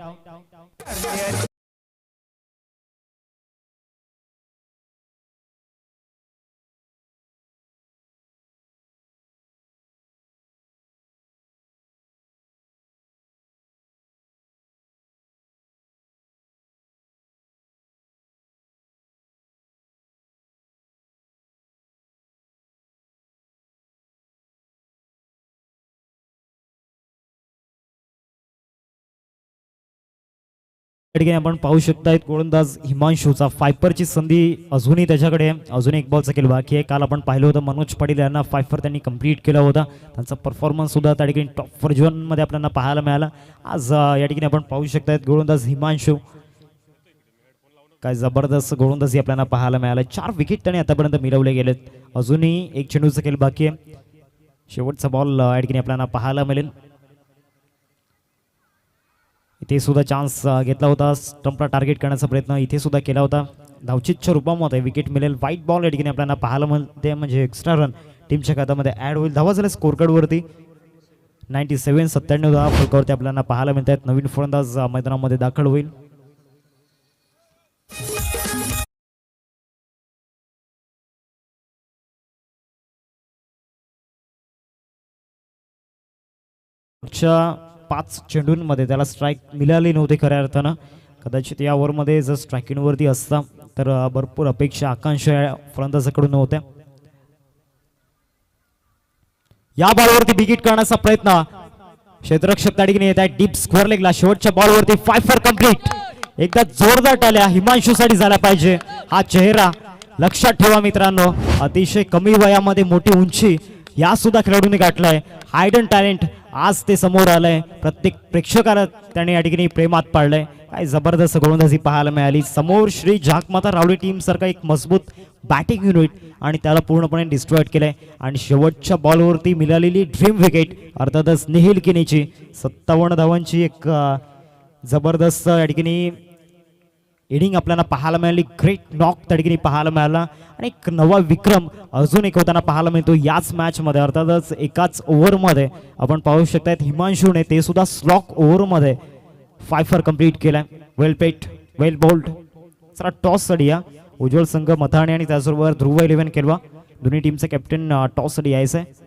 ठिकाणी आपण पाहू शकताय गोलंदाज हिमांशूचा फायपरची संधी अजूनही त्याच्याकडे आहे. अजून एक बॉलचा खेळ बाकी आहे. काल आपण पाहिलं होतं मनोज पाटील यांना फायफर त्यांनी कंप्लीट केला होता. त्यांचा परफॉर्मन्स सुद्धा त्या ठिकाणी टॉप फॉर्च्युनमध्ये आपल्याला पाहायला मिळाला. आज या ठिकाणी आपण पाहू शकताय गोलंदाज हिमांशू काय जबरदस्त गोलंदाजी आपल्याला पाहायला मिळाला. 4 विकेट त्याने आतापर्यंत मिळवले गेलेत. अजूनही एक चेंडूचा खेळ बाकी आहे. शेवटचा बॉल या ठिकाणी आपल्याला पाहायला मिळेल. इथे सुद्धा चान्स घेतला होता. स्टंपला टार्गेट करण्याचा प्रयत्न इथे सुद्धा केला होता. धावचीतच्या रूपामध्ये विकेट मिळेल. व्हाईट बॉल या ठिकाणी आपल्याला पाहायला मिळते म्हणजे एक्स्ट्रा रन टीमच्या खात्यामध्ये ऍड होईल. धावा झाल्या स्कोर कार्डवरती 97 धावा फलकावरती आपल्याला पाहायला मिळत आहेत. नवीन फलंदाज मैदानामध्ये दाखल होईल. च्या 5 चेंडूंमध्ये त्याला स्ट्राईक मिळाली नव्हती खऱ्या अर्थानं. कदाचित या ओव्हरमध्ये जर स्ट्रायकिंगवरती असता तर भरपूर अपेक्षा आकांक्षा फलंदाजाकडून होत्या. या बॉलवरती विकेट करण्याचा प्रयत्न क्षेत्ररक्षक त्या ठिकाणी येत आहे. डीप स्क्वेअर लेगला शेवटच्या बॉलवरती 5 फॉर कंप्लीट. एकदा जोरदार टाळ्या हिमांशूसाठी झाला पाहिजे. हा चेहरा लक्षात ठेवा मित्रांनो. अतिशय कमी वयामध्ये मोठी उंची या सुद्धा खेळाडूंनी गाठलाय. हायडन टॅलेंट आज ते समोर आलंय. प्रत्येक प्रेक्षकाला त्याने या ठिकाणी प्रेमात पाडलंय. काय जबरदस्त गोलंदाजी पाहायला मिळाली. समोर श्री झाकमाता रावडी टीम सारखा एक मजबूत बॅटिंग युनिट आणि त्याला पूर्णपणे डिस्ट्रॉयड केलंय. आणि शेवटच्या बॉलवरती मिळालेली ड्रीम विकेट अर्थातच निहिल किनीची 57 धावांची एक जबरदस्त या ठिकाणी इनिंग आपल्याला पाहायला मिळाली. ग्रेट नॉक त्या ठिकाणी पाहायला मिळाला आणि एक नवा विक्रम अजून एक होताना पाहायला मिळतो याच मॅचमध्ये. अर्थातच एकाच ओव्हरमध्ये आपण पाहू शकतात हिमांशूने ते सुद्धा स्लॉक ओव्हरमध्ये 5 फॉर कंप्लीट केलाय. वेल पेट वेल बोल्ड. चला टॉस साठी या उज्ज्वल संघ मथाणे आणि त्याचबरोबर ध्रुव 11 केलवा दोन्ही टीमचे कॅप्टन टॉस साठी यायचं आहे.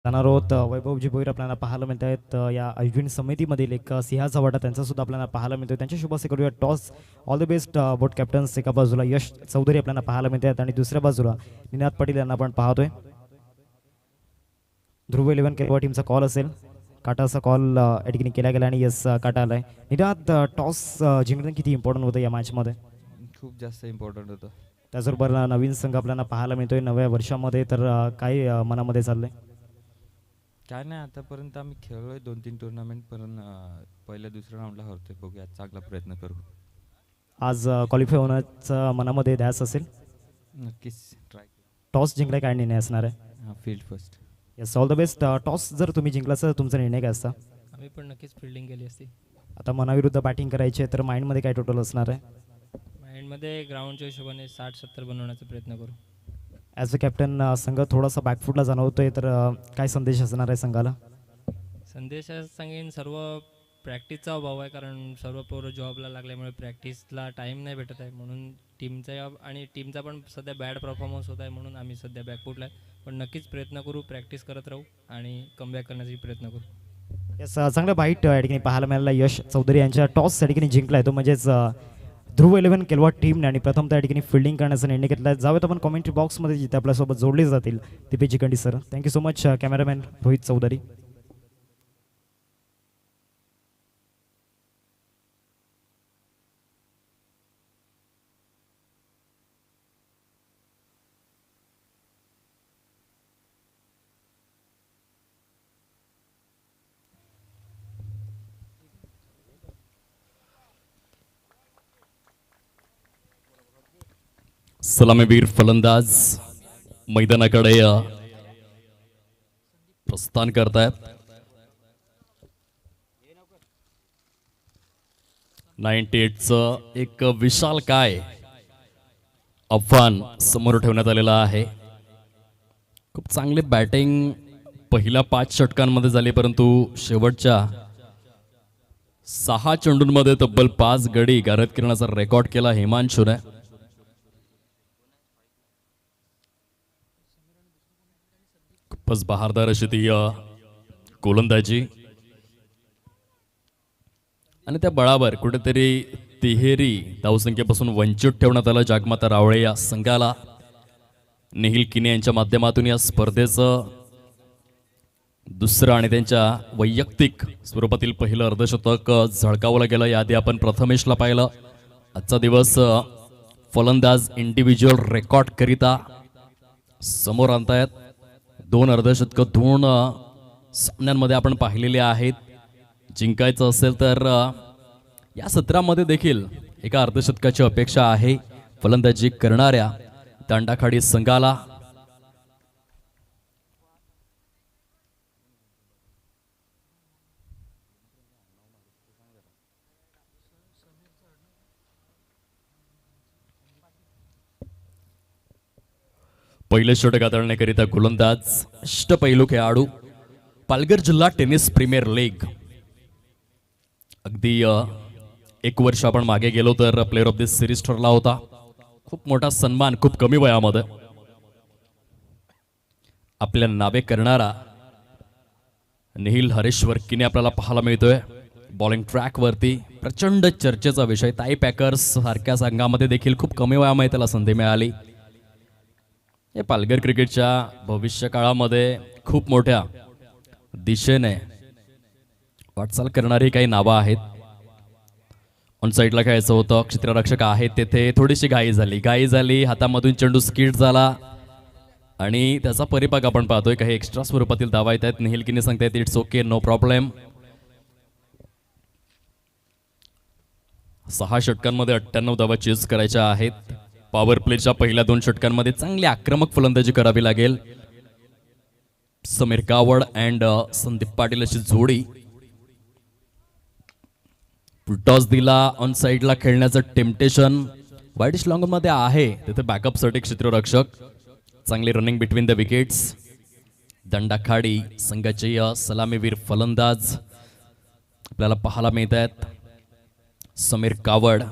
जाणारोत वैभवजी भोईर आपल्याला पाहायला मिळत आहेत. या आयोजन समितीमधील एक सिंहाचा वाटा त्यांचा सुद्धा आपल्याला पाहायला मिळतोय. त्यांच्या शुभासे करूया toss. All the best boat captains. एका बाजूला यश चौधरी आपल्याला पाहायला मिळत आहेत आणि दुसऱ्या बाजूला निनाद पाटील यांना आपण पाहतोय. ध्रुव 11 केरवा टीमचा कॉल असेल. काटाचा कॉल या ठिकाणी केला गेला आणि यस काटा आलाय. निनाद टॉस जिंकणं किती इम्पॉर्टंट होतं या मॅचमध्ये? खूप जास्त इम्पॉर्टंट होतं. त्याचबरोबर नवीन संघ आपल्याला पाहायला मिळतोय नव्या वर्षामध्ये. तर काय मनामध्ये चाललंय? काय नाही, आतापर्यंत आम्ही खेळलोय 2-3 टुर्नामेंट, पण पहिल्या दुसऱ्या राऊंडला हरतोय. बघूया, चांगला प्रयत्न करू. आज क्वालिफाय होण्याचं मनामध्ये ध्यास असेल. नक्कीच ट्राय. टॉस जिंकलाय काय निर्णय असणार आहे? हां, field first. Yes, all the best. Toss जर तुम्ही जिंकला तर तुमचा निर्णय काय असता? आम्ही पण नक्कीच फिल्डिंग केली असती. आता मनाविरुद्ध बॅटिंग करायची आहे तर माइंडमध्ये काय टोटल असणार आहे? माइंडमध्ये ग्राउंडच्या हिशोबाने 60-70 बनवण्याचा प्रयत्न करू. ॲज अ कॅप्टन संघ थोडासा बॅकफुटला जाणवतोय तर काय संदेश असणार आहे संघाला? संदेश सांगेन सर्व प्रॅक्टिसचा अभाव आहे, कारण सर्व पोरं जॉबला लागल्यामुळे प्रॅक्टिसला टाईम नाही भेटत आहे. म्हणून टीमचा पण सध्या बॅड परफॉर्मन्स होत आहे. म्हणून आम्ही सध्या बॅकफुटला आहे. पण नक्कीच प्रयत्न करू, प्रॅक्टिस करत राहू आणि कमबॅक करण्याचा प्रयत्न करू. येस, चांगलं बाईट या ठिकाणी पाहायला मिळाला. यश चौधरी यांच्या टॉस या ठिकाणी जिंकलाय तो म्हणजेच ध्रुव 11 केलवा टीमने आणि प्रथम त्या ठिकाणी फिल्डिंग करण्याचा निर्णय घेतला. जाऊयात आपण कॉमेंट्री बॉक्समध्ये जिथे आपल्यासोबत जोडले जातील Deepesh Jikandi sir. Thank you so much cameraman Rohit Chaudhari. सलामीवीर फलंदाज मैदानाकडे प्रस्थान करतायत. 98चं एक विशाल काय आव्हान समोर ठेवण्यात आलेलं आहे. खूप चांगली बॅटिंग पहिल्या 5 षटकांमध्ये झाली, परंतु शेवटच्या 6 चेंडूंमध्ये तब्बल 5 गडी गारद करण्याचा रेकॉर्ड केला हिमांशूने. खूपच बहारदार अशी ती गोलंदाजी आणि त्या बळावर कुठेतरी तिहेरी धावसंख्येपासून वंचित ठेवण्यात आलं जागमाता रावळे या संघाला. निखिल किने यांच्या माध्यमातून या स्पर्धेचं दुसरं आणि त्यांच्या वैयक्तिक स्वरूपातील पहिलं अर्धशतक झळकावलं गेलं. याआधी आपण प्रथमेशला पाहिलं. आजचा दिवस फलंदाज इंडिव्हिज्युअल रेकॉर्ड करिता समोर आणतायत. 2 अर्धशतक 2 सामन्यांमध्ये आपण पाहिलेले आहेत. जिंकायचं असेल तर या सत्रामध्ये देखील एका अर्धशतकाची अपेक्षा आहे फलंदाजी करणाऱ्या दांडाखाडी संघाला. पहिले षटक हाताळण्याकरिता गोलंदाज अष्टपैलू खेळाडू. पालघर जिल्हा टेनिस प्रीमियर लीग अगदी 1 वर्ष आपण मागे गेलो तर प्लेअर ऑफ द सिरीज ठरला होता. खूप मोठा सन्मान खूप कमी वयामध्ये आपल्या नावे करणारा निखिल हरेश्वर किने आपल्याला पाहायला मिळतोय. बॉलिंग ट्रॅक वरती प्रचंड चर्चेचा विषय. ताई पॅकर्स सारख्या संघामध्ये देखील खूप कमी वयामध्ये त्याला संधी मिळाली. हे पालघर क्रिकेटच्या भविष्य काळामध्ये खूप मोठ्या दिशेने वाटचाल करणारी काही नावं आहेत. ऑन साईडला खेळायचं होतं, क्षेत्ररक्षक आहेत तेथे. थोडीशी घाई झाली, हातामधून चेंडू स्किट झाला आणि त्याचा परिपाक आपण पाहतोय. काही एक्स्ट्रा स्वरूपातील धावा येत आहेत. निखिल किने सांगतायत इट्स ओके, नो प्रॉब्लेम. 6 षटकांमध्ये 98 धावा चेस करायच्या आहेत. पॉवर प्लेच्या पहिल्या 2 षटकांमध्ये चांगली आक्रमक फलंदाजी करावी लागेल. समीर कावड अँड संदीप पाटील अशी जोडी. टॉस दिला, ऑन साईडला खेळण्याचं टेम्पटेशन वाईडिश लॉंग मध्ये आहे. तिथे बॅकअपसाठी क्षेत्ररक्षक. चांगली रनिंग बिटवीन द विकेट्स. दंडाखाडी संघाचे सलामीवीर फलंदाज आपल्याला पाहायला मिळत आहेत. समीर कावड.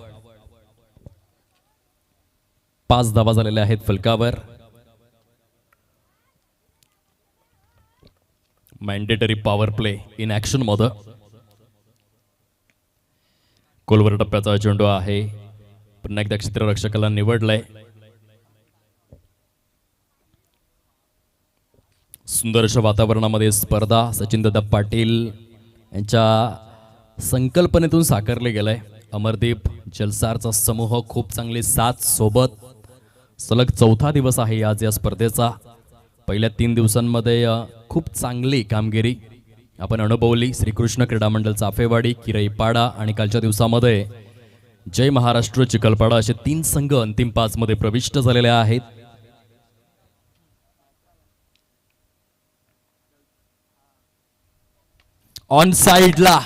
5 धावा झालेल्या आहेत फलकावर. Mandatory power play in action मध्ये. कोलवर टप्प्याचा चेंडू आहे. पुन्हा एकदा क्षेत्ररक्षकाला निवडलंय. सुंदर अशा वातावरणामध्ये स्पर्धा सचिनदादा पाटील यांच्या संकल्पनेतून साकारले गेलंय. अमरदीप जलसारचा समूह खूप चांगली साथ सोबत. सलग 4था दिवस आहे आज या स्पर्धेचा. पहिल्या 3 दिवसांमध्ये खूप चांगली कामगिरी आपण अनुभवली. श्रीकृष्ण क्रीडा मंडळ चाफेवाडी, किरईपाडा आणि कालच्या दिवसामध्ये जय महाराष्ट्र चिखलपाडा असे 3 संघ अंतिम 5 मध्ये प्रविष्ट झालेले आहेत. ऑन साइडला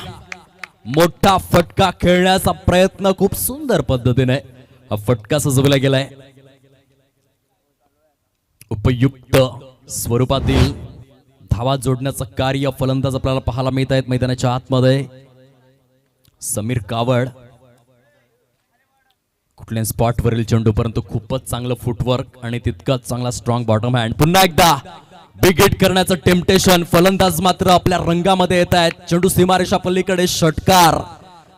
मोठा फटका खेळण्याचा प्रयत्न खूप सुंदर पद्धतीने हा फटका सजवला गेलाय. उपयुक्त स्वरूपातील धावा जोडण्याचं कार्य फलंदाज आपल्याला पाहायला मिळत आहेत मैदानाच्या आतमध्ये. समीर कावड. कुठल्या स्पॉटवरील चेंडू, परंतु खूपच चांगलं फुटवर्क आणि तितकाच चांगला स्ट्रॉंग बॉटम हँड. पुन्हा एकदा बिग हिट करण्याचं टेम्पटेशन. फलंदाज मात्र आपल्या रंगामध्ये येत आहेत. चेंडू सीमारेषा पलीकडे, षटकार.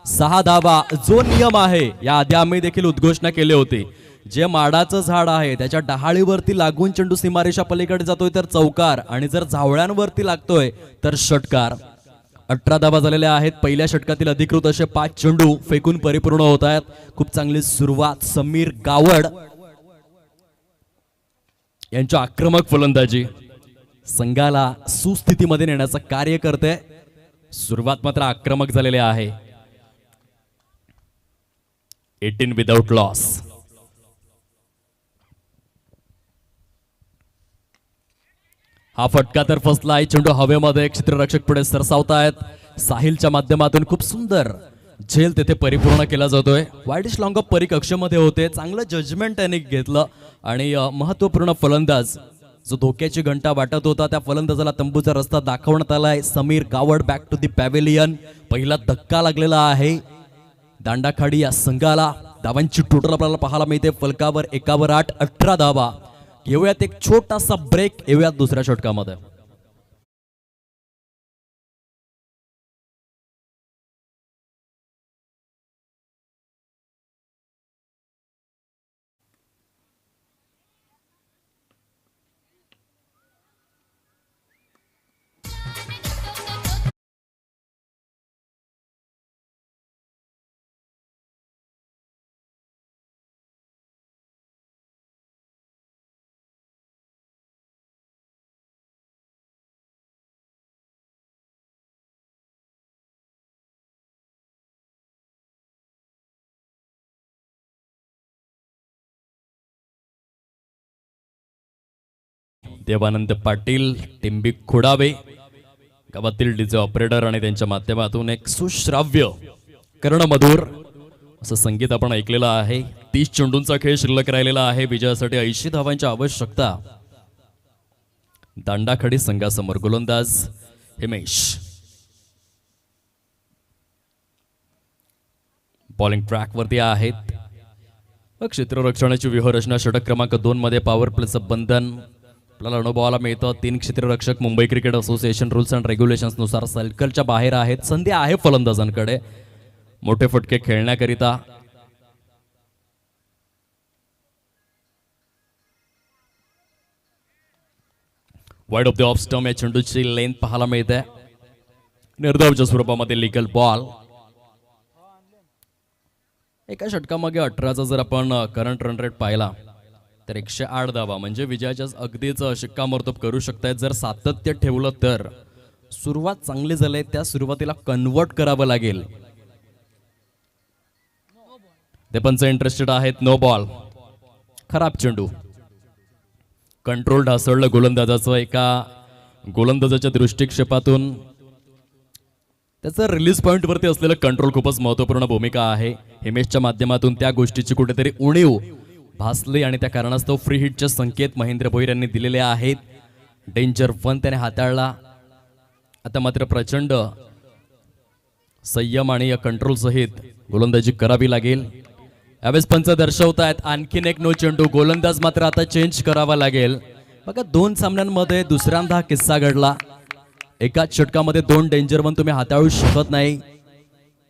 6 धावा जो नियम आहे याआधी आम्ही देखील उद्घोषणा केली होती. जे माडाचं झाड आहे त्याच्या डहाळीवरती लागून चेंडू सीमारेषा पलीकडे जातोय तर चौकार, आणि जर झावळ्यांवरती लागतोय तर षटकार. 18 धावा झालेल्या आहेत. पहिल्या षटकातील अधिकृत असे 5 चेंडू फेकून परिपूर्ण होत आहेत. खूप चांगली सुरुवात समीर गावड यांच्या आक्रमक फलंदाजी संघाला सुस्थितीमध्ये नेण्याचं कार्य करते. सुरुवात मात्र आक्रमक झालेले आहे. 18 विदाउट लॉस. हा फटका तर फसला आहे. चेंडू हवेमध्ये, क्षेत्ररक्षक पुढे सरसावतायत. साहिलच्या माध्यमातून खूप सुंदर झेल तेथे परिपूर्ण केला जातोय. वाईडिश लॉंग ऑफ परिकक्षेमध्ये होते. चांगलं जजमेंट त्यांनी घेतलं आणि महत्वपूर्ण फलंदाज जो धोक्याची घंटा वाटत होता त्या फलंदाजाला तंबूचा रस्ता दाखवण्यात आलाय. Sameer Gawad back to the pavilion. पहिला धक्का लागलेला आहे दांडाखाडी या संघाला. धावांची टोटल आपल्याला पाहायला मिळते फलकावर 1 18 धावा. घेऊयात एक छोटासा ब्रेक, येऊयात दुसऱ्या षटकामध्ये. देवानंद पाटील, टिंबी खोडावे गावातील डीजे ऑपरेटर आणि त्यांच्या माध्यमातून एक सुश्राव्य कर्णमधुर असं संगीत आपण ऐकलेलं आहे. 30 चेंडूंचा खेळ शिल्लक राहिलेला आहे. विजयासाठी 80 धावांची आवश्यकता दांडाखडी संघासमोर. गोलंदाज हिमेश. बॉलिंग ट्रॅक वरती आहेत. क्षेत्ररक्षणाची व्यूहरचना षटक क्रमांक 2 मध्ये पॉवर प्लेचं बंधन आपल्याला अनुभवाला मिळतं. 3 क्षेत्ररक्षक Mumbai Cricket Association rules and regulations नुसार सर्कलच्या बाहेर आहेत. संधी आहे फलंदाजांकडे मोठे फटके खेळण्याकरिता. Wide of the off stump या चेंडूची लेंथ पाहायला मिळते. निर्धावच्या स्वरूपामध्ये लिगल बॉल. एका षटकामागे 18चा जर आपण करंट रन रेट पाहिला तर 108 धावा म्हणजे विजयाच्या अगदीच शिक्कामोर्तब करू शकतायत. जर सातत्य ठेवलं तर सुरुवात चांगली झाली. त्या सुरुवातीला कन्वर्ट करावं लागेल. ते पण इंटरेस्टेड आहेत. No ball. खराब चेंडू. कंट्रोल ढासळलं गोलंदाजाचं. एका गोलंदाजाच्या दृष्टिक्षेपातून त्याचं रिलीज पॉइंट वरती असलेलं कंट्रोल खूपच महत्वपूर्ण भूमिका आहे. हिमेशच्या माध्यमातून त्या गोष्टीची कुठेतरी उणीव भासली आणि त्या कारणास्तव फ्री हिटचे संकेत महेंद्र भोईर यांनी दिलेले आहेत. डेंजर 1 त्याने हाताळला. आता मात्र प्रचंड संयम आणि या कंट्रोल सहित गोलंदाजी करावी लागेल. यावेळेस पंच दर्शवतायत आणखीन एक नो चेंडू. गोलंदाज मात्र आता चेंज करावा लागेल. बघा 2 सामन्यांमध्ये दुसऱ्यांदा किस्सा घडला. एकाच षटकामध्ये 2 डेंजर 1 तुम्ही हाताळू शकत नाही.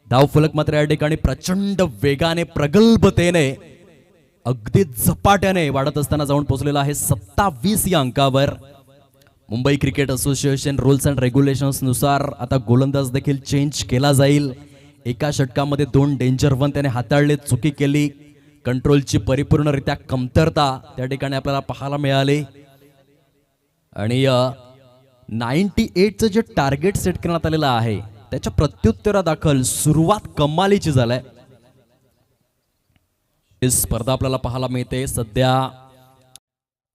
धावफलक मात्र या ठिकाणी प्रचंड वेगाने प्रगल्भतेने अगदी झपाट्याने वाढत असताना जाऊन पोहोचलेला आहे 27 या अंकावर. Mumbai Cricket Association rules and regulations नुसार आता गोलंदाज देखील चेंज केला जाईल. एका षटकामध्ये 2 डेंजर 1 त्याने हाताळले. चुकी केली. कंट्रोलची परिपूर्णरित्या कमतरता त्या ठिकाणी आपल्याला पाहायला मिळाली. आणि 98चं जे टार्गेट सेट करण्यात आलेलं आहे त्याच्या प्रत्युत्तरादाखल सुरुवात कमालीची झालाय. स्पर्धा आपल्याला पाहायला मिळते. सध्या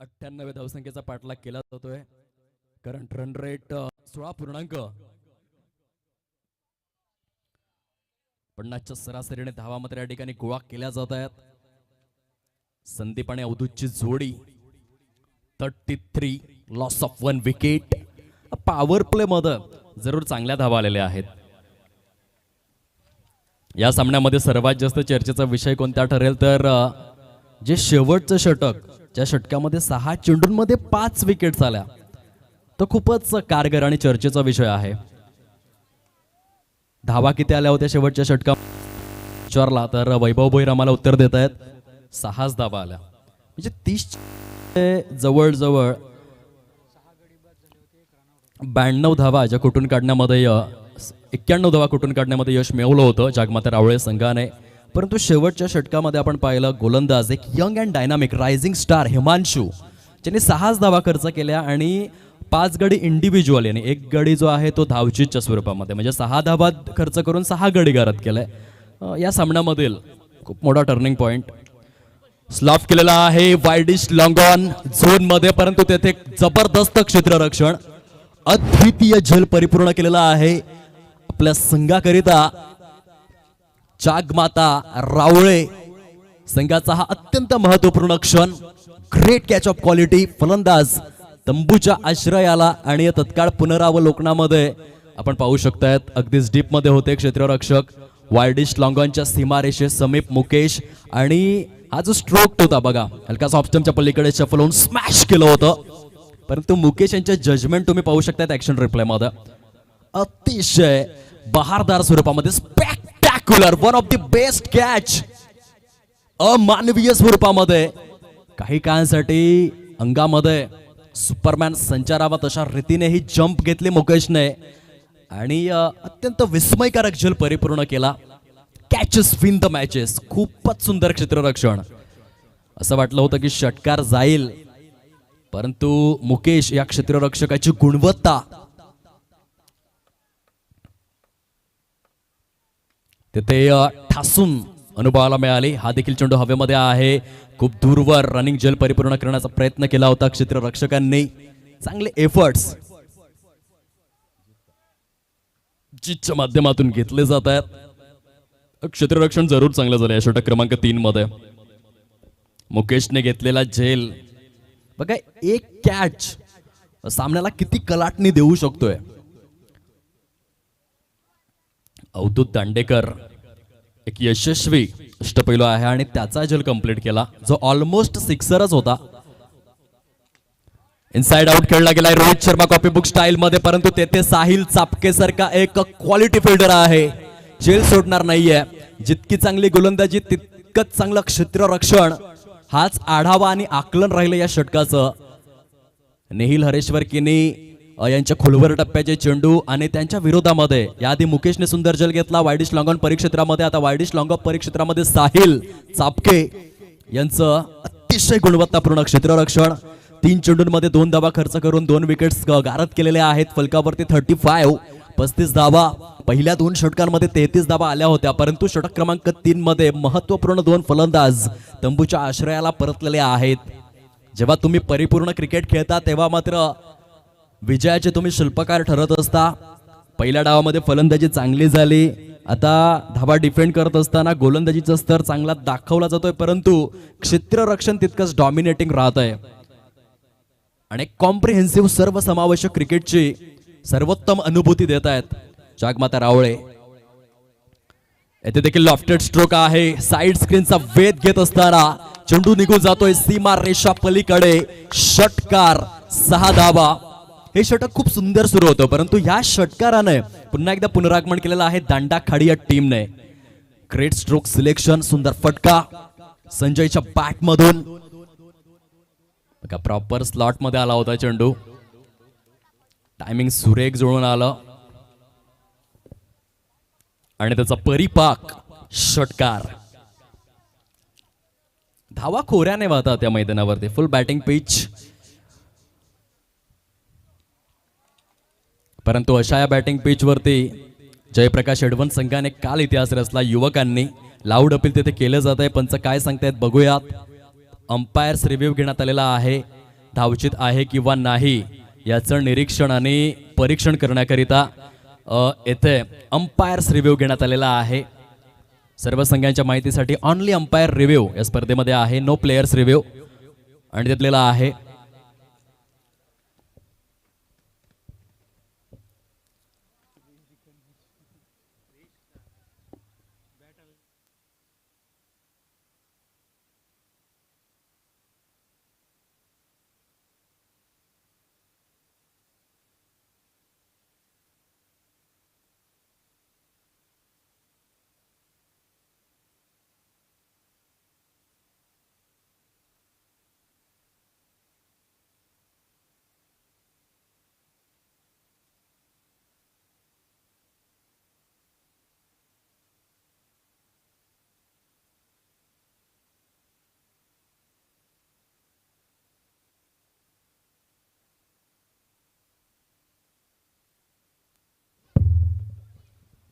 98 धावसंख्येचा पाठलाग केला जातोय. करंट रन रेट 16.50च्या सरासरीने धावा मात्र या ठिकाणी गोळा केल्या जात आहेत. संदीप आणि अवधूतची जोडी 33 loss of 1 wicket. Power play मध्ये जरूर चांगल्या धावा आलेल्या आहेत. या सामन्यामध्ये सर्वात जास्त चर्चेचा विषय कोणता ठरेल तर जे शेवटचं षटक, ज्या षटकामध्ये 6 चेंडूंमध्ये 5 विकेट्स आल्या, तो खूपच कारगर आणि चर्चेचा विषय आहे. धावा किती आल्या होत्या शेवटच्या षटकात विचारला तर वैभव भोईर आम्हाला उत्तर देत आहेत 6 धावा आल्या. म्हणजे 30 जवळजवळ 92 धावा ज्या कुठून काढण्यामध्ये 91 धावा कुठून काढण्यामध्ये यश मिळवलं होतं जागमाता रावळे संघाने. परंतु शेवटच्या षटकामध्ये आपण पाहिलं गोलंदाज एक young and dynamic rising star Himanshu ज्यांनी 6 धावा खर्च केल्या आणि 5 गडी इंडिव्हिज्युअल आणि 1 गडी जो आहे तो धावचीतच्या स्वरूपामध्ये, म्हणजे 6 धावा खर्च करून 6 गडी गारद केलाय. या सामन्यामधील खूप मोठा टर्निंग पॉइंट. स्लॉफ केलेला आहे वाईडिश लॉंग ऑन झोन मध्ये, परंतु तेथे जबरदस्त क्षेत्ररक्षण, अद्वितीय झेल परिपूर्ण केलेला आहे आपल्या संघाकरिता जागमाता रावळे संघाचा हा अत्यंत महत्वपूर्ण क्षण. ग्रेट कॅच ऑफ क्वालिटी, फलंदाज तंबूच्या आश्रयाला आणि या तत्काळ पुनरावलोकनामध्ये आपण पाहू शकतायत अगदीच डीप मध्ये होते क्षेत्ररक्षक वायडिश लॉंगॉनच्या सीमारेषे समीप मुकेश, आणि हा जो स्ट्रोक होता बघा हलकाच ऑप्स्टमच्या पलीकडे शफल होऊन स्मॅश केलं होतं, परंतु मुकेश यांचे जजमेंट तुम्ही पाहू शकता ऍक्शन रिप्लाय मध्ये अतिशय बहारदार स्वरूपामध्ये, spectacular, one of the best catch, अमानवीय स्वरूपामध्ये. काही काळासाठी अंगामध्ये सुपरमॅन संचारावा तशा रीतीने ही जंप घेतली मुकेशने आणि अत्यंत विस्मयकारक झेल परिपूर्ण केला. कॅचेस विन द मॅचेस, खूपच सुंदर क्षेत्ररक्षण. असं वाटलं होतं की षटकार जाईल, परंतु मुकेश या क्षेत्ररक्षकाची गुणवत्ता तिथे ठासून अनुभवाला मिळाली. हा देखील चेंडू हवेमध्ये आहे, खूप दूरवर रनिंग जेल परिपूर्ण करण्याचा प्रयत्न केला होता क्षेत्ररक्षकांनी. चांगले एफर्ट्स जिच्या माध्यमातून घेतले जात आहेत. क्षेत्ररक्षण जरूर चांगलं झालं या षटक क्रमांक 3 मध्ये. मुकेशने घेतलेला झेल बघा, एक कॅच सामन्याला किती कलाटणी देऊ शकतोय. अवधूत दांडेकर एक यशस्वी अष्टपैलू आहे आणि त्याचा झेल कंप्लीट केला जो ऑलमोस्ट सिक्सरच होता. इनसाइड आउट खेळला गेलाय Rohit Sharma copy book style मध्ये, परंतु तेथे साहिल चापके सारखा एक क्वालिटी फिल्डर आहे, झेल सोडणार नाहीये. जितकी चांगली गोलंदाजी तितकंच चांगलं क्षेत्ररक्षण, हाच आढावा आणि आकलन राहिलं या षटकाचं. नेहिल हरेश्वरकीनी यांच्या खोलवर टप्प्याचे चेंडू आणि त्यांच्या विरोधामध्ये याआधी मुकेशने सुंदर जल घेतला वायडिश लॉंगॉन परिक्षेत्रामध्ये. आता वायडिश लॉंगॉन परिक्षेत्रामध्ये साहिल चापके यांचं अतिशय गुणवत्तापूर्ण क्षेत्ररक्षण. 3 चेंडूंमध्ये 2 धावा खर्च करून 2 विकेट्स गारद केलेल्या आहेत. फलकावरती 35 धावा. पहिल्या 2 षटकांमध्ये 33 धावा आल्या होत्या, परंतु षटक क्रमांक 3 मध्ये महत्वपूर्ण 2 फलंदाज तंबूच्या आश्रयाला परतलेले आहेत. जेव्हा तुम्ही परिपूर्ण क्रिकेट खेळता तेव्हा मात्र विजयाचे तुम्ही शिल्पकार ठरत असता. पहिल्या डावामध्ये फलंदाजी चांगली झाली, आता धावा डिफेंड करत असताना गोलंदाजीचा स्तर चांगला दाखवला जातोय, परंतु क्षेत्ररक्षण तितकंच डॉमिनेटिंग राहत आहे. आणि कॉम्प्रिहेन्सिव्ह सर्वसमावेशक क्रिकेटची सर्वोत्तम अनुभूती देत आहेत जागमाता रावळे. येथे देखील लॉफ्टेड स्ट्रोक आहे, साइड स्क्रीनचा वेध घेत असताना चेंडू निघून जातोय सीमा रेषा पलीकडे. षटकार, 6 धावा. हे षटक खूप सुंदर सुरू होतं, परंतु ह्या षटकाराने पुन्हा एकदा पुनरागमन केलेलं आहे दांडा खाडी या टीमने. ग्रेट स्ट्रोक सिलेक्शन, सुंदर फटका संजयच्या बॅट मधून. बघा प्रॉपर स्लॉट मध्ये आला होता चेंडू, टायमिंग सुरेख जुळून आलं आणि त्याचा परिपाक षटकार. धावा खोऱ्याने वाहतात त्या मैदानावरती. फुल बॅटिंग पिच, परंतु अशा या बॅटिंग पिच वरती जयप्रकाश एडवन संघाने काल इतिहास रचला. युवकांनी लाऊड अपील तिथे केलं जात आहे. पंच काय सांगतायत बघूयात. अंपायर्स रिव्ह्यू घेण्यात आलेला आहे. धावचित आहे किंवा नाही याचं निरीक्षण आणि परीक्षण करण्याकरिता येथे अंपायर्स रिव्ह्यू घेण्यात आलेला आहे. सर्व संघांच्या माहितीसाठी ऑनली अंपायर रिव्ह्यू या स्पर्धेमध्ये आहे, नो प्लेयर्स रिव्ह्यू आणि घेतलेला आहे.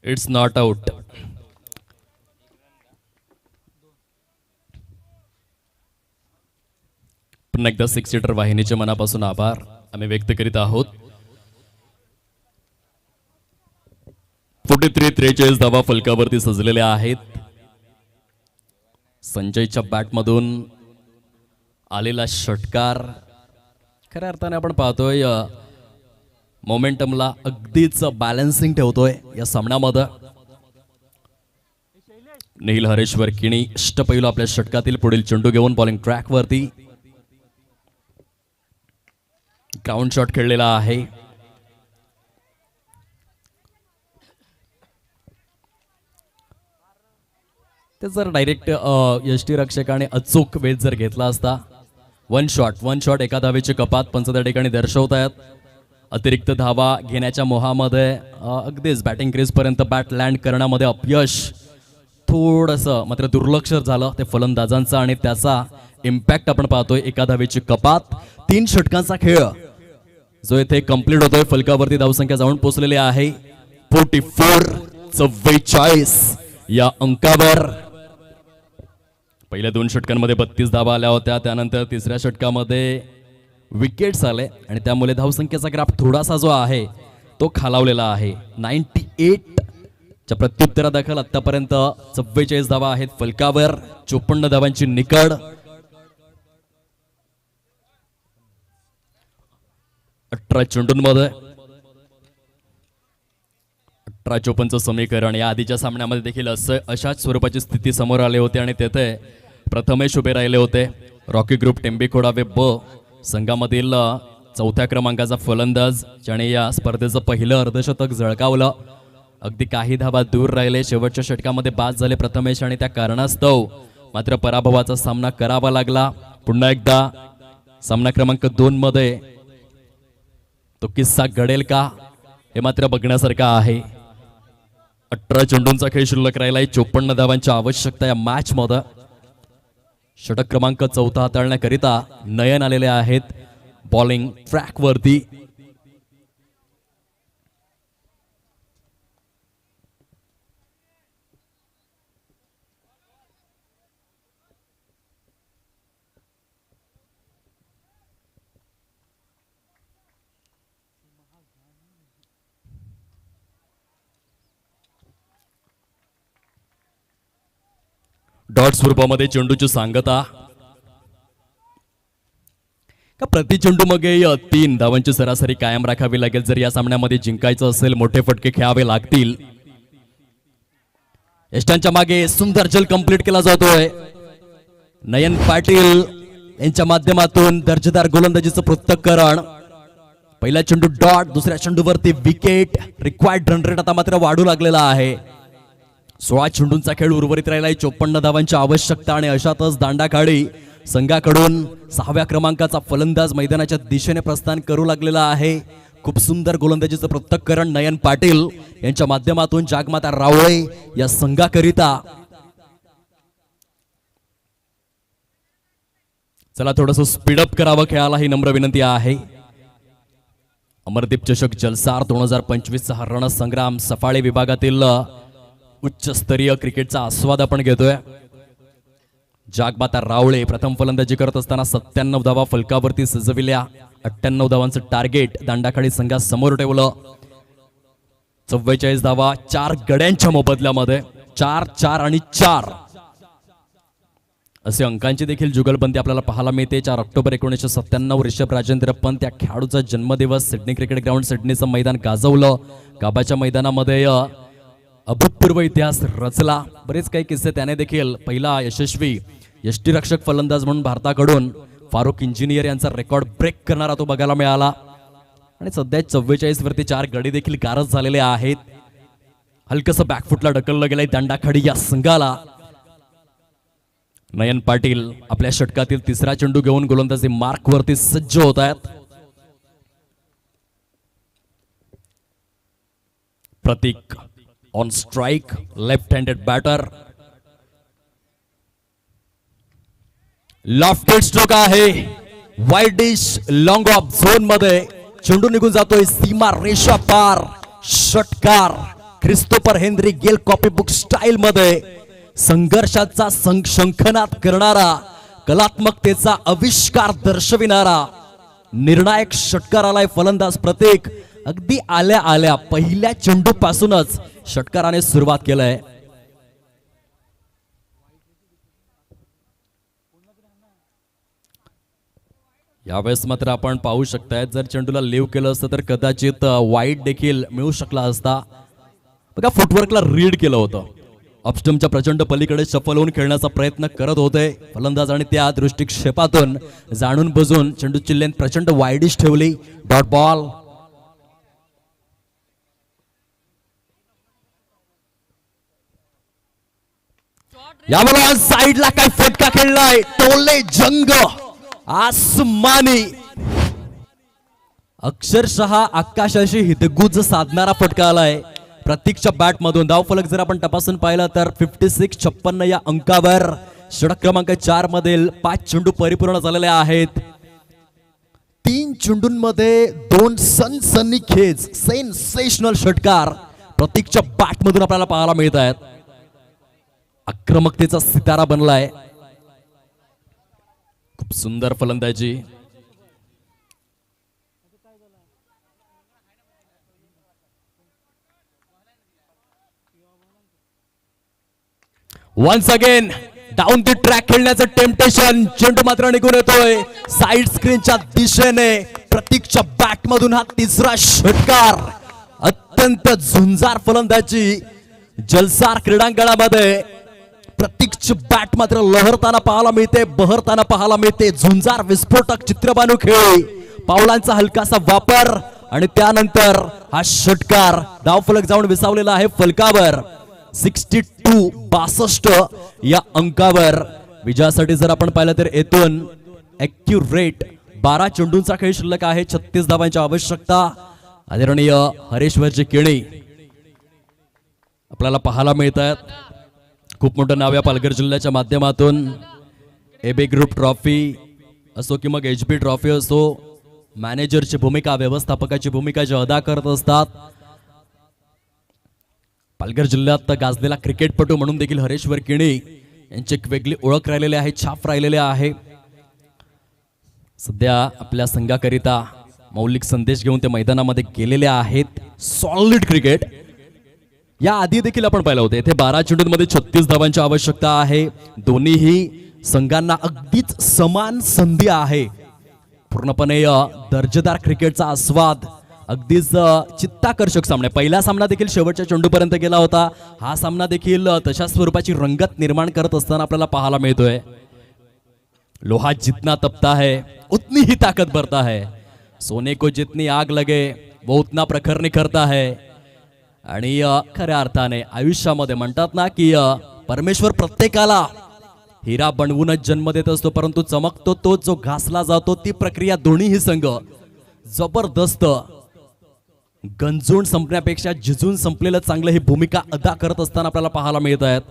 It's not out. पुन्हा एकदा 6 सीटर वाहिनीचे मनापासून आभार आम्ही व्यक्त करीत आहोत. 43-43 धावा फलकावरती सजलेल्या आहेत. संजयच्या बॅटमधून आलेला षटकार खऱ्या अर्थाने आपण पाहतोय मोमेंटमला अगदीच बॅलन्सिंग ठेवतोय या सामन्यामध्ये. नील हरेश्वर किणी अष्टपैलू आपल्या षटकातील पुढील चेंडू घेऊन बॉलिंग ट्रॅक वरती ग्राउंड शॉट खेळलेला आहे. ते जर डायरेक्ट यष्टीरक्षकाने अचूक वेध जर घेतला असता. वन शॉट एका धावेची कपात पंच त्या ठिकाणी दर्शवत आहेत. अतिरिक्त धावा घेण्याच्या मोहामध्ये अगदीच बॅटिंग क्रीज पर्यंत बॅट लँड करण्यामध्ये अपयश थोडंसं मात्र दुर्लक्ष झालं ते फलंदाजांचा आणि त्याचा इम्पॅक्ट आपण पाहतोय. एका धावेची कपात 3 षटकांचा खेळ जो इथे कंप्लीट होतोय. फलकावरती धावसंख्या जाऊन पोहोचलेली आहे 44 या अंकावर. पहिल्या 2 षटकांमध्ये 32 धावा आल्या होत्या. त्यानंतर तिसऱ्या षटकामध्ये विकेट्स आले आणि त्यामुळे धावसंख्येचा ग्राफ थोडासा जो आहे तो खालावलेला आहे. 98 च्या प्रत्युत्तरादाखल आतापर्यंत 44 धावा आहेत फलकावर. 54 धावांची निकड. 18 चेंडूंमध्ये 18-54 समीकरण. या आधीच्या सामन्यामध्ये देखील अशाच स्वरूपाची स्थिती समोर आली होती आणि तेथे प्रथमेश उभे राहिले होते. रॉकी ग्रुप टेंबेखोडावे ब संघामधील 4थ्या क्रमांकाचा फलंदाज ज्याने या स्पर्धेचं पहिलं अर्धशतक झळकावलं. अगदी काही धावा दूर राहिले. शेवटच्या षटकामध्ये बाद झाले प्रथमेश आणि त्या कारणास्तव मात्र पराभवाचा सामना करावा लागला. पुन्हा एकदा सामना क्रमांक 2 मध्ये तो किस्सा घडेल का हे मात्र बघण्यासारखं आहे. 18 चेंडूंचा खेळ शिल्लक राहिला. 54 धावांची आवश्यकता या मॅच मध्ये. षटक क्रमांक 4 हाताळण्याकरिता नयन आलेले आहेत बॉलिंग ट्रॅक वरती. डॉट स्वरूपामध्ये चेंडूची सांगता का प्रति चेंडू मगे 3 धावांची सरासरी कायम राखावी लागेल. जर या सामन्यामध्ये जिंकायचं असेल मोठे फटके खेळावे लागतील. यष्टांच्या मागे सुंदर जल कंप्लीट केला जातोय. नयन पाटील यांच्या माध्यमातून दर्जेदार गोलंदाजीचं पृथक्करण. पहिला चेंडू डॉट. दुसऱ्या चेंडूवरती विकेट. रिक्वायर्ड रन रेट आता मात्र वाढू लागलेला आहे. 16 चेंडूंचा खेळ उर्वरित राहिला. 54 धावांची आवश्यकता आणि अशातच दांडाखाडी संघाकडून 6व्या क्रमांकाचा फलंदाज मैदानाच्या दिशेने प्रस्थान करू लागलेला आहे. खूप सुंदर गोलंदाजीचं पृथक्करण नयन पाटील यांच्या माध्यमातून जागमाता रावळे या संघाकरिता. चला थोडंसं स्पीडअप करावं खेळाला ही नम्र विनंती आहे. अमरदीप चषक जलसार 2025 हा रणसंग्राम सफाळे विभागातील उच्चस्तरीय क्रिकेटचा आस्वाद आपण घेतोय. जागमाता रावळे प्रथम फलंदाजी करत असताना 97 धावा फलकावरती सजविल्या. 98 धावांचं टार्गेट दांडाखाडी संघासमोर ठेवलं. 44 धावा 4 गड्यांच्या मोबदल्यामध्ये. 4-4 आणि 4 असे अंकांची देखील जुगलबंदी आपल्याला पाहायला मिळते. 4 ऑक्टोबर 1997 ऋषभ राजेंद्र पंत या खेळाडूचा जन्मदिवस. सिडनी क्रिकेट ग्राउंड सिडनीचं मैदान गाजवलं. गाबाच्या मैदानामध्ये अभूतपूर्व इतिहास रचला. बरेच काही किस्से त्याने देखील. पहिला यशस्वी यष्टीरक्षक फलंदाज म्हणून भारताकडून फारुख इंजिनियर यांचा रेकॉर्ड ब्रेक करणारा तो बघायला मिळाला. आणि सध्या 44 वरती 4 गडी देखील गारज झालेले आहेत. हलकसं बॅकफुटला ढकललं गेलंय दांडाखाडी या संघाला. नयन पाटील आपल्या षटकातील 3रा चेंडू घेऊन गोलंदाजी मार्क वरती सज्ज होत आहेत. Prateek on strike. Left handed batter. Lofted stroke आहे. Wideish long off zone मध्ये चेंडू निघून जातोय सीमा रेषा पार. षटकार Christopher Henry Gayle copybook style मध्ये संघर्षाचा शंखनाद करणारा कलात्मकतेचा आविष्कार दर्शविणारा निर्णायक षटकार आलाय फलंदाज प्रतीक. अगदी आल्या आल्या पहिल्या चेंडूपासूनच षटकाराने सुरुवात केलंय. यावेळेस मात्र आपण पाहू शकताय जर चेंडूला लिव्ह केलं असतं तर कदाचित वाईट देखील मिळू शकला असता. बघा फुटवर्कला रीड केलं होतं. अपस्टमच्या प्रचंड पलीकडे सफल होऊन खेळण्याचा प्रयत्न करत होते फलंदाज आणि त्या दृष्टिक्षेपातून जाणून बुजून चेंडूची लेंथ प्रचंड वाईडिश ठेवली. Dot ball. यामुळे साईडला काय फटका खेळलाय टोले जंग आसमानी. अक्षरशः आकाशाशी हितगुज साधणारा फटका आलाय प्रतीकच्या बॅट मधून. धावफलक जर आपण तपासून पाहिला तर 56-56 या अंकावर षटक क्रमांक 4 मधील 5 चेंडू परिपूर्ण झालेले आहेत. 3 चेंडूंमध्ये 2 सनसनीखेज सेन्सेशनल षटकार प्रतीकच्या बॅट मधून आपल्याला पाहायला मिळत आहेत. आक्रमकतेचा सितारा बनलाय. खूप सुंदर फलंदाजी. Once again down the track खेळण्याचं टेम्पटेशन. चेंडू मात्र निघून येतोय साइड स्क्रीनच्या दिशेने. प्रतीकच्या बॅट मधून हा तिसरा षटकार. अत्यंत झुंजार फलंदाजी जलसार क्रीडांगणामध्ये प्रतीकची बॅट मात्र लहरताना पाहायला मिळते, बहरताना पाहायला मिळते. झुंजार विस्फोटक चित्रबानू खेळी पावलांचा हलकासा वापर आणि त्यानंतर हा षटकार. धावफलक जाऊन विसावलेला आहे फलकावर. 62 या अंकावर विजयासाठी जर आपण पाहिलं तर येथून ॲक्युरेट 12 चेंडूंचा खेळ शिल्लक आहे. 36 धावांची आवश्यकता. आदरणीय हरेश्वरजी केणी आपल्याला पाहायला मिळत आहेत. खूप मोठं नाव या पालघर जिल्ह्याच्या माध्यमातून. एबी ग्रुप ट्रॉफी असो की मग HB ट्रॉफी असो, मॅनेजरची भूमिका व्यवस्थापकाची भूमिका जे अदा करत असतात. पालघर जिल्ह्यात गाजलेला क्रिकेटपटू म्हणून देखील हरेश्वर केणी यांची एक वेगळी ओळख राहिलेली आहे, छाप राहिलेली आहे. सध्या आपल्या संघाकरिता मौलिक संदेश घेऊन ते मैदानामध्ये गेलेले आहेत. Solid cricket. या आधी देखील आपण पाहिलं होतं. इथे 12 चेंडूंमध्ये 36 धावांची आवश्यकता आहे. दोन्हीही संघांना अगदीच समान संधी आहे. पूर्णपणे दर्जेदार क्रिकेटचा आस्वाद. अगदीच चित्ताकर्षक सामना. पहिला सामना देखील शेवटच्या चेंडूपर्यंत गेला होता. हा सामना देखील तशा स्वरूपाची रंगत निर्माण करत असताना आपल्याला पाहायला मिळतोय. लोहा जितना तपता है उतनी ही ताकत बढ़ता है. सोने को जितनी आग लगे वो उतना प्रखर निखरता है. आणि खऱ्या अर्थाने आयुष्यामध्ये म्हणतात ना की परमेश्वर प्रत्येकाला हिरा बनवूनच जन्म देत असतो, परंतु चमकतो तो जो घासला जातो. ती प्रक्रिया दोन्हीही संघ जबरदस्त गंजून संपण्यापेक्षा झिजून संपलेलं चांगलं ही भूमिका अदा करत असताना आपल्याला पाहायला मिळत आहेत.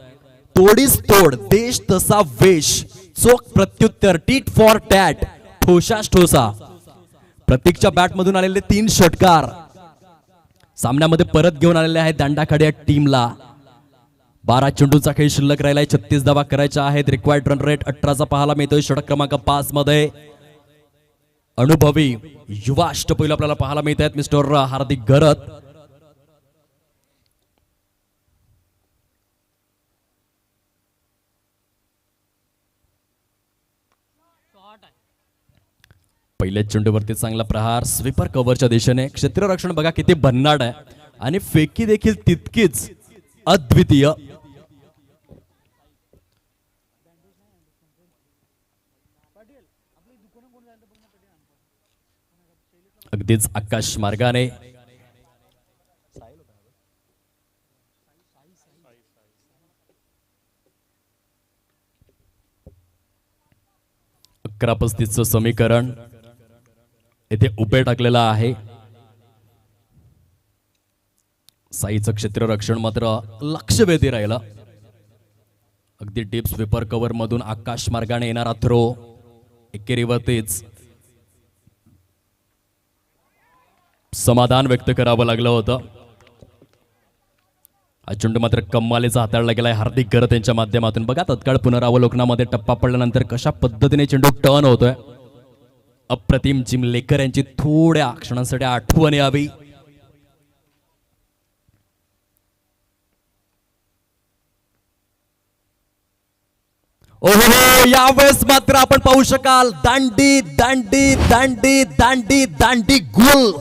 तोडीस तोड देश तसा वेश चोख प्रत्युत्तर टीट फॉर टॅट ठोसास ठोसा. प्रतीकच्या बॅट मधून आलेले 3 षटकार सामन्यामध्ये परत घेऊन आलेले आहेत दांडाखाडी या टीमला. 12 चेंडूचा खेळ शिल्लक राहिलाय. 36 धावा करायच्या आहेत. रिक्वायर्ड रन रेट 18चा पाहायला मिळतोय. षटक क्रमांक 5 मध्ये अनुभवी युवा अष्टपैलू आपल्याला पाहायला मिळत आहेत. मिस्टर हार्दिक गरत. पहिल्या चेंडूवरती चांगला प्रहार स्वीपर कव्हरच्या दिशेने. क्षेत्ररक्षण बघा किती भन्नाट आहे आणि फेकी देखील तितकीच अद्वितीय. अगदीच आकाश मार्गाने अकरा 35चं समीकरण येथे उभे टाकलेलं आहे. साईचं क्षेत्ररक्षण मात्र लक्षवेधी राहिलं. अगदी डीप स्वीपर कव्हर मधून आकाश मार्गाने येणारा थ्रो एकेरीवरतीच समाधान व्यक्त करावं लागलं होतं. हा चेंडू मात्र कमालीचा हाताळला गेलाय हार्दिक गरत यांच्या माध्यमातून. बघा तत्काळ पुनरावलोकनामध्ये टप्पा पडल्यानंतर कशा पद्धतीने चेंडू टर्न होतोय. अप्रतिम चिमलेकर यांची थोड्या क्षणांसाठी आठवण यावी. ओहो, यावेळेस मात्र आपण पाहू शकाल दांडी दांडी दांडी दांडी दांडी गुल.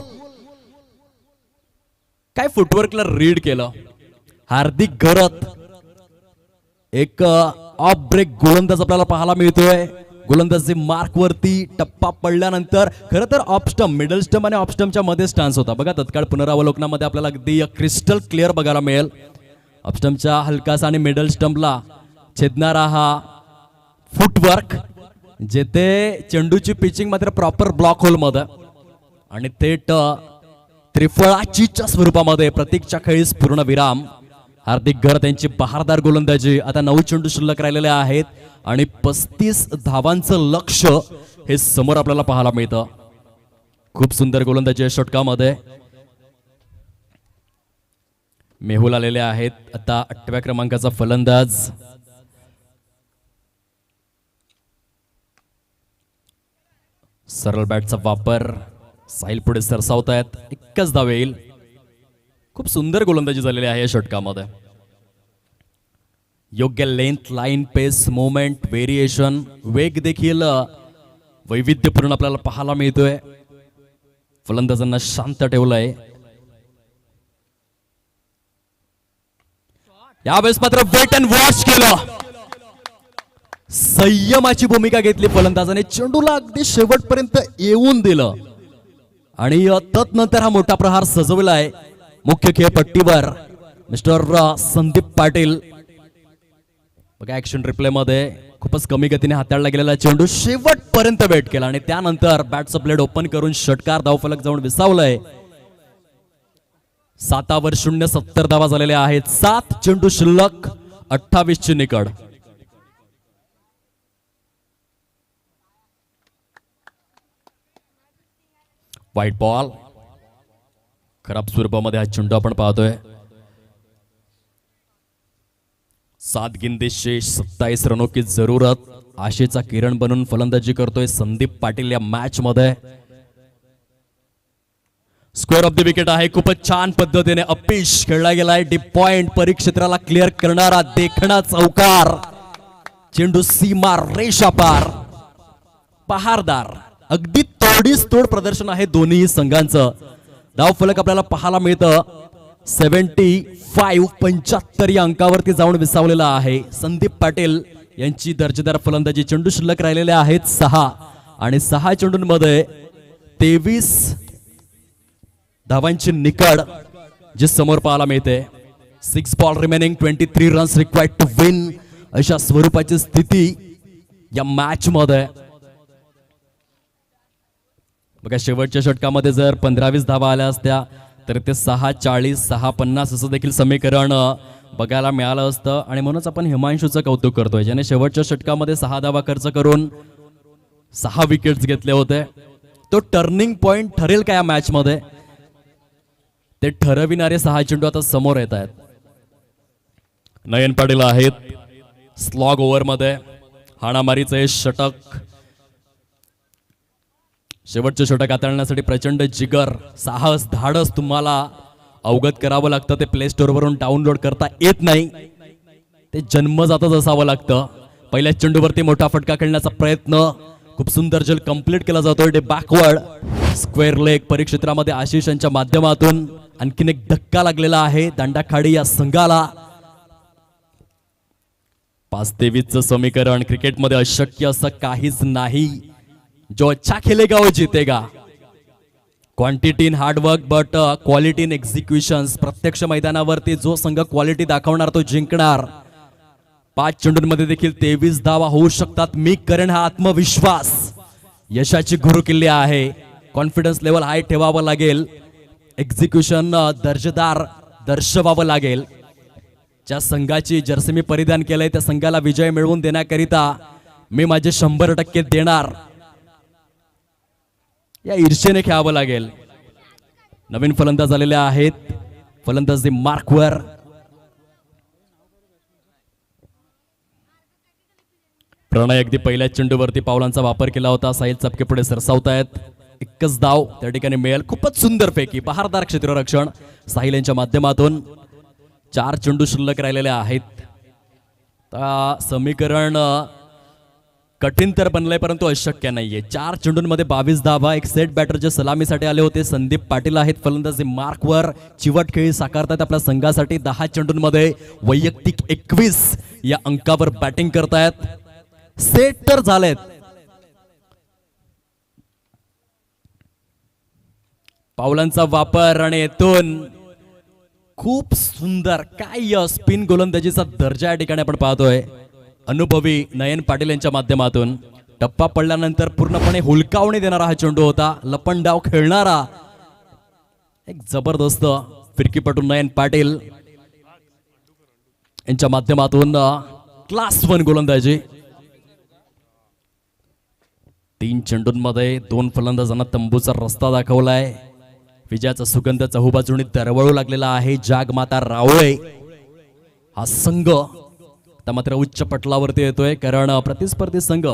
काय फुटवर्कला रीड केलं हार्दिक गरत. एक ऑफ ब्रेक गोलंदाज आपल्याला पाहायला मिळतोय. गोलंदाजी मार्क वरती टप्पा पडल्यानंतर खरं तर ऑफ स्टंप, मिडल स्टंप आणि ऑफ स्टंपच्या मध्ये स्टान्स होता. बघा तत्काळ पुनरावलोकनामध्ये आपल्याला अगदी क्रिस्टल क्लिअर बघायला मिळेल. ऑफ स्टंपच्या हलकासा आणि मिडल स्टंपला छेदणारा हा फुटवर्क, जेथे चेंडूची पिचिंग मात्र प्रॉपर ब्लॉक होल मध्ये आणि थेट त्रिफळाचीच्या स्वरूपामध्ये प्रतीकच्या खेळीस पूर्ण विराम. हार्दिक गरत यांची बहारदार गोलंदाजी. आता 9 चेंडू शिल्लक राहिलेले आहेत आणि 35 धावांचं लक्ष हे समोर आपल्याला पाहायला मिळतं. खूप सुंदर गोलंदाजी या षटकामध्ये. मेहुल आलेले आहेत. आता 8व्या क्रमांकाचा फलंदाज सरळ बॅटचा वापर. साहिल पुढे सरसावत आहेत. एकच धाव येईल. खूप सुंदर गोलंदाजी झालेली आहे या षटकामध्ये. योग्य लेंथ, लाईन, पेस, मोमेंट, व्हेरिएशन, वेग देखील वैविध्यपूर्ण आपल्याला पाहायला मिळतोय. फलंदाजांना शांत ठेवलंय. यावेळेस मात्र वेट अँड वॉच केलं. संयमाची भूमिका घेतली फलंदाजाने. चेंडूला अगदी शेवटपर्यंत येऊन दिलं आणि तत्नंतर हा मोठा प्रहार सजवलाय मुख्य खेळपट्टीवर मिस्टर संदीप पाटील. बघा ऍक्शन रिप्ले मध्ये खूपच कमी गतीने हाताळला गेलेला चेंडू शेवटपर्यंत वेट केला आणि त्यानंतर बॅटचा ब्लेड ओपन करून षटकार धावफलक जाऊन विसावलंय. 7 0 70 धावा झालेल्या आहेत. 7 चेंडू शिल्लक, 28 ची निकड. White ball. खराब स्वरूपामध्ये हा चेंडू आपण पाहतोय. 7 गेंदे शेष, 27 रनों की जरूरत. आशेचा किरण बनून फलंदाजी करतोय संदीप पाटील या मॅच मध्ये. स्क्वेअर ऑफ द विकेट आहे. खूपच छान पद्धतीने अपिश खेळला गेलाय. डीप पॉइंट, परिक्षेत्राला क्लिअर करणारा देखणा चौकार. चेंडू सीमा रेषा पार. बहारदार, अगदी तोडीस तोड प्रदर्शन आहे दोन्ही संघांचं. धावफलक आपल्याला पाहायला मिळतं 75 या अंकावरती जाऊन विसावलेला आहे. संदीप पाटील यांची दर्जेदार फलंदाजी. चेंडू शिल्लक राहिलेले आहेत 6 आणि 6 चेंडूंमध्ये 23 धावांची निकड जी समोर पाहायला मिळते. 6 ball remaining, 23 runs required to win अशा स्वरूपाची स्थिती या मॅच मध्ये. बघा शेवटच्या षटकामध्ये जर 15-20 धावा आल्या असत्या तर ते 6-40, 6-50 असं देखील समीकरण बघायला मिळालं असतं. आणि म्हणूनच आपण हिमांशूचं कौतुक करतोय, ज्याने शेवटच्या षटकामध्ये 6 धावा खर्च करून 6 विकेट्स घेतले होते. तो टर्निंग पॉइंट ठरेल का या मॅच मध्ये, ते ठरविणारे 6 चेंडू आता समोर येत आहेत. नयन पाटील आहेत स्लॉग ओव्हर मध्ये. हाणामारीचं हे षटक, शेवटचे षटक हाताळण्यासाठी प्रचंड जिगर, साहस, धाडस तुम्हाला अवगत करावं लागतं. ते प्ले स्टोअर वरून डाउनलोड करता येत नाही, ते जन्मजातच असावं लागतं. पहिल्या चेंडूवरती मोठा फटका खेळण्याचा प्रयत्न खूप सुंदर जल कंप्लीट केला जातोय. डे बॅकवर्ड स्क्वेअर लेग परिक्षेत्रामध्ये आशिष यांच्या माध्यमातून आणखीन एक धक्का लागलेला आहे दांडाखाडी या संघाला. 5-23 समीकरण. क्रिकेटमध्ये अशक्य असं काहीच नाही. जो अच्छा खेलेगा वो जीतेगा. Quantity in hard work but quality in execution. प्रत्यक्ष मैदानावरती जो संघ क्वालिटी दाखवणार तो जिंकणार. 5 चेंडूंमध्ये देखील 23 धावा होऊ शकतात. मी करेन हा आत्मविश्वास यशाची गुरुकिल्ली आहे. कॉन्फिडन्स लेवल हाय ठेवावं लागेल. एक्झिक्युशन दर्जेदार दर्शवावं लागेल. ज्या संघाची जर्सी मी परिधान केलंय त्या संघाला विजय मिळवून देण्याकरिता मी माझे 100% देणार. या ईर्षेने खेळावं लागेल. नवीन फलंदाज आलेले आहेत. फलंदाजी मार्कवर प्रणय अगदी पहिल्या चेंडूवरती पावलांचा वापर केला होता. साहिल चपके पुढे सरसावतायत. एकच धाव त्या ठिकाणी मिळेल. खूपच सुंदर पैकी बहारदार क्षेत्ररक्षण साहिल यांच्या माध्यमातून. 4 चेंडू शिल्लक राहिलेले आहेत. समीकरण कठीण तर बनलंय परंतु अशक्य नाहीये. 4 चेंडूंमध्ये 22 धावा. एक सेट बॅटर जे सलामीसाठी आले होते संदीप पाटील आहेत फलंदाजी मार्कवर. चिवट खेळी साकारतायत आपल्या संघासाठी. 10 चेंडूंमध्ये वैयक्तिक 21 या अंकावर बॅटिंग करतायत. सेट तर झालेत. पावलांचा वापर आणि येथून खूप सुंदर काय स्पिन गोलंदाजीचा दर्जा या ठिकाणी आपण पाहतोय. अनुभवी नयन पाटील यांच्या माध्यमातून. टप्पा पडल्यानंतर पूर्णपणे हुलकावणी देणारा हा चेंडू होता. लपंडाव खेळणारा एक जबरदस्त फिरकीपटू नयन पाटील यांच्या माध्यमातून क्लास 1 गोलंदाजी. 3 चेंडूंमध्ये 2 फलंदाजांना तंबूचा रस्ता दाखवलाय. विजयाचा सुगंध चहूबाजूने दरवळू लागलेला आहे. जागमाता रावळे हा संघ आता मात्र उच्च पटलावरती येतोय कारण प्रतिस्पर्धी संघ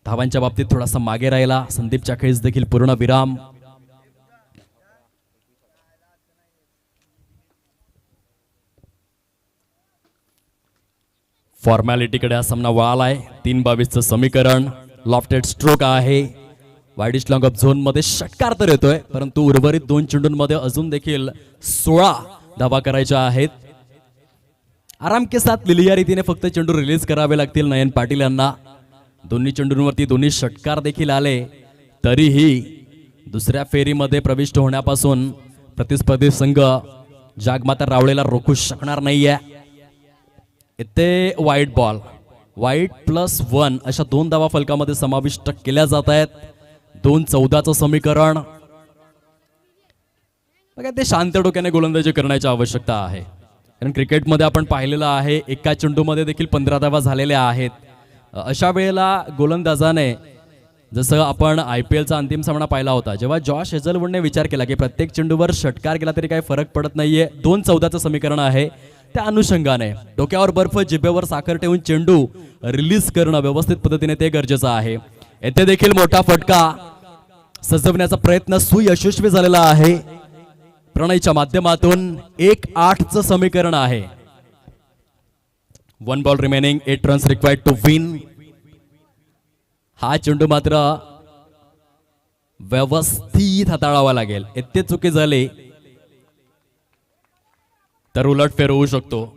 धावांच्या बाबतीत थोडासा मागे राहिला. संदीपच्या खेळीस देखील पूर्ण विराम. फॉर्मॅलिटीकडे हा सामना वळालाय. 3-22चं समीकरण. लॉफ्टेड स्ट्रोक आहे. वाईडिश लॉंग ऑफ झोन मध्ये षटकार तर येतोय परंतु उर्वरित 2 चेंडूंमध्ये अजून देखील 16 धावा करायच्या आहेत. आराम के साथ लिलिया रीतीने फक्त चेंडू रिलीज करावे लागतील नयन पाटील यांना. दोन्ही चेंडूंवरती 2 षटकार देखील आले तरीही दुसऱ्या फेरीमध्ये प्रविष्ट होण्यापासून प्रतिस्पर्धी संघ जागमाता रावळेला रोखू शकणार नाहीये. इथे वाईट बॉल. वाईट +1 अशा 2 धावा फलकामध्ये समाविष्ट केल्या जात आहेत. 2-14चं समीकरण. बघा ते शांत डोक्याने गोलंदाजी करण्याची आवश्यकता आहे कारण क्रिकेटमध्ये आपण पाहिलेलं आहे एका चेंडूमध्ये देखील 15 धावा झालेल्या आहेत. अशा वेळेला गोलंदाजाने जसं आपण IPLचा अंतिम सामना पाहिला होता जेव्हा जॉश हेझलवूडने विचार केला की प्रत्येक चेंडूवर षटकार केला तरी काही फरक पडत नाहीये. 2-14चं समीकरण आहे. त्या अनुषंगाने डोक्यावर बर्फ जिभेवर साखर ठेवून चेंडू रिलीज करणं व्यवस्थित पद्धतीने ते गरजेचं आहे. येथे देखील मोठा फटका सजवण्याचा प्रयत्न सुयशस्वी झालेला आहे. प्रणयच्या माध्यमातून 1-8चं समीकरण आहे. 1 ball remaining, 8 runs required to win. हा चेंडू मात्र व्यवस्थित हाताळावा लागेल. इतके चुकी झाली तर उलटफेर होऊ शकतो.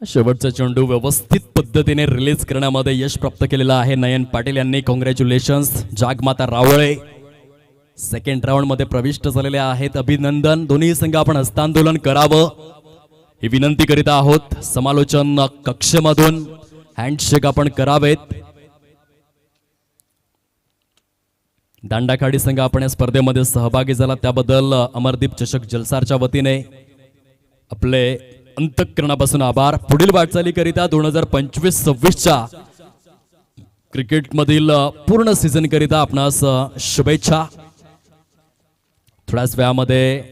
शेवटचा चेंडू व्यवस्थित पद्धतीने रिलीज करण्यामध्ये यश प्राप्त केलेलं आहे नयन पाटील यांनी. कॉंग्रॅच्युलेशन्स जागमाता रावळे. सेकंड राऊंड मध्ये प्रविष्ट झालेले आहेत. अभिनंदन. दोन्ही संघ आपण हस्तांदोलन करावं ही विनंती करीत आहोत. समालोचन कक्षेमधून हँडशेक आपण करावेत. दांडाखाडी संघ आपण या स्पर्धेमध्ये सहभागी झाला त्याबद्दल अमरदीप चषक जलसारच्या वतीने आपले अंतःकरणापासून आभार. पुढील वाटचालीकरिता 2025-26च्या क्रिकेटमधील पूर्ण सीझन करिता आपणास शुभेच्छा. थोड्याच वेळामध्ये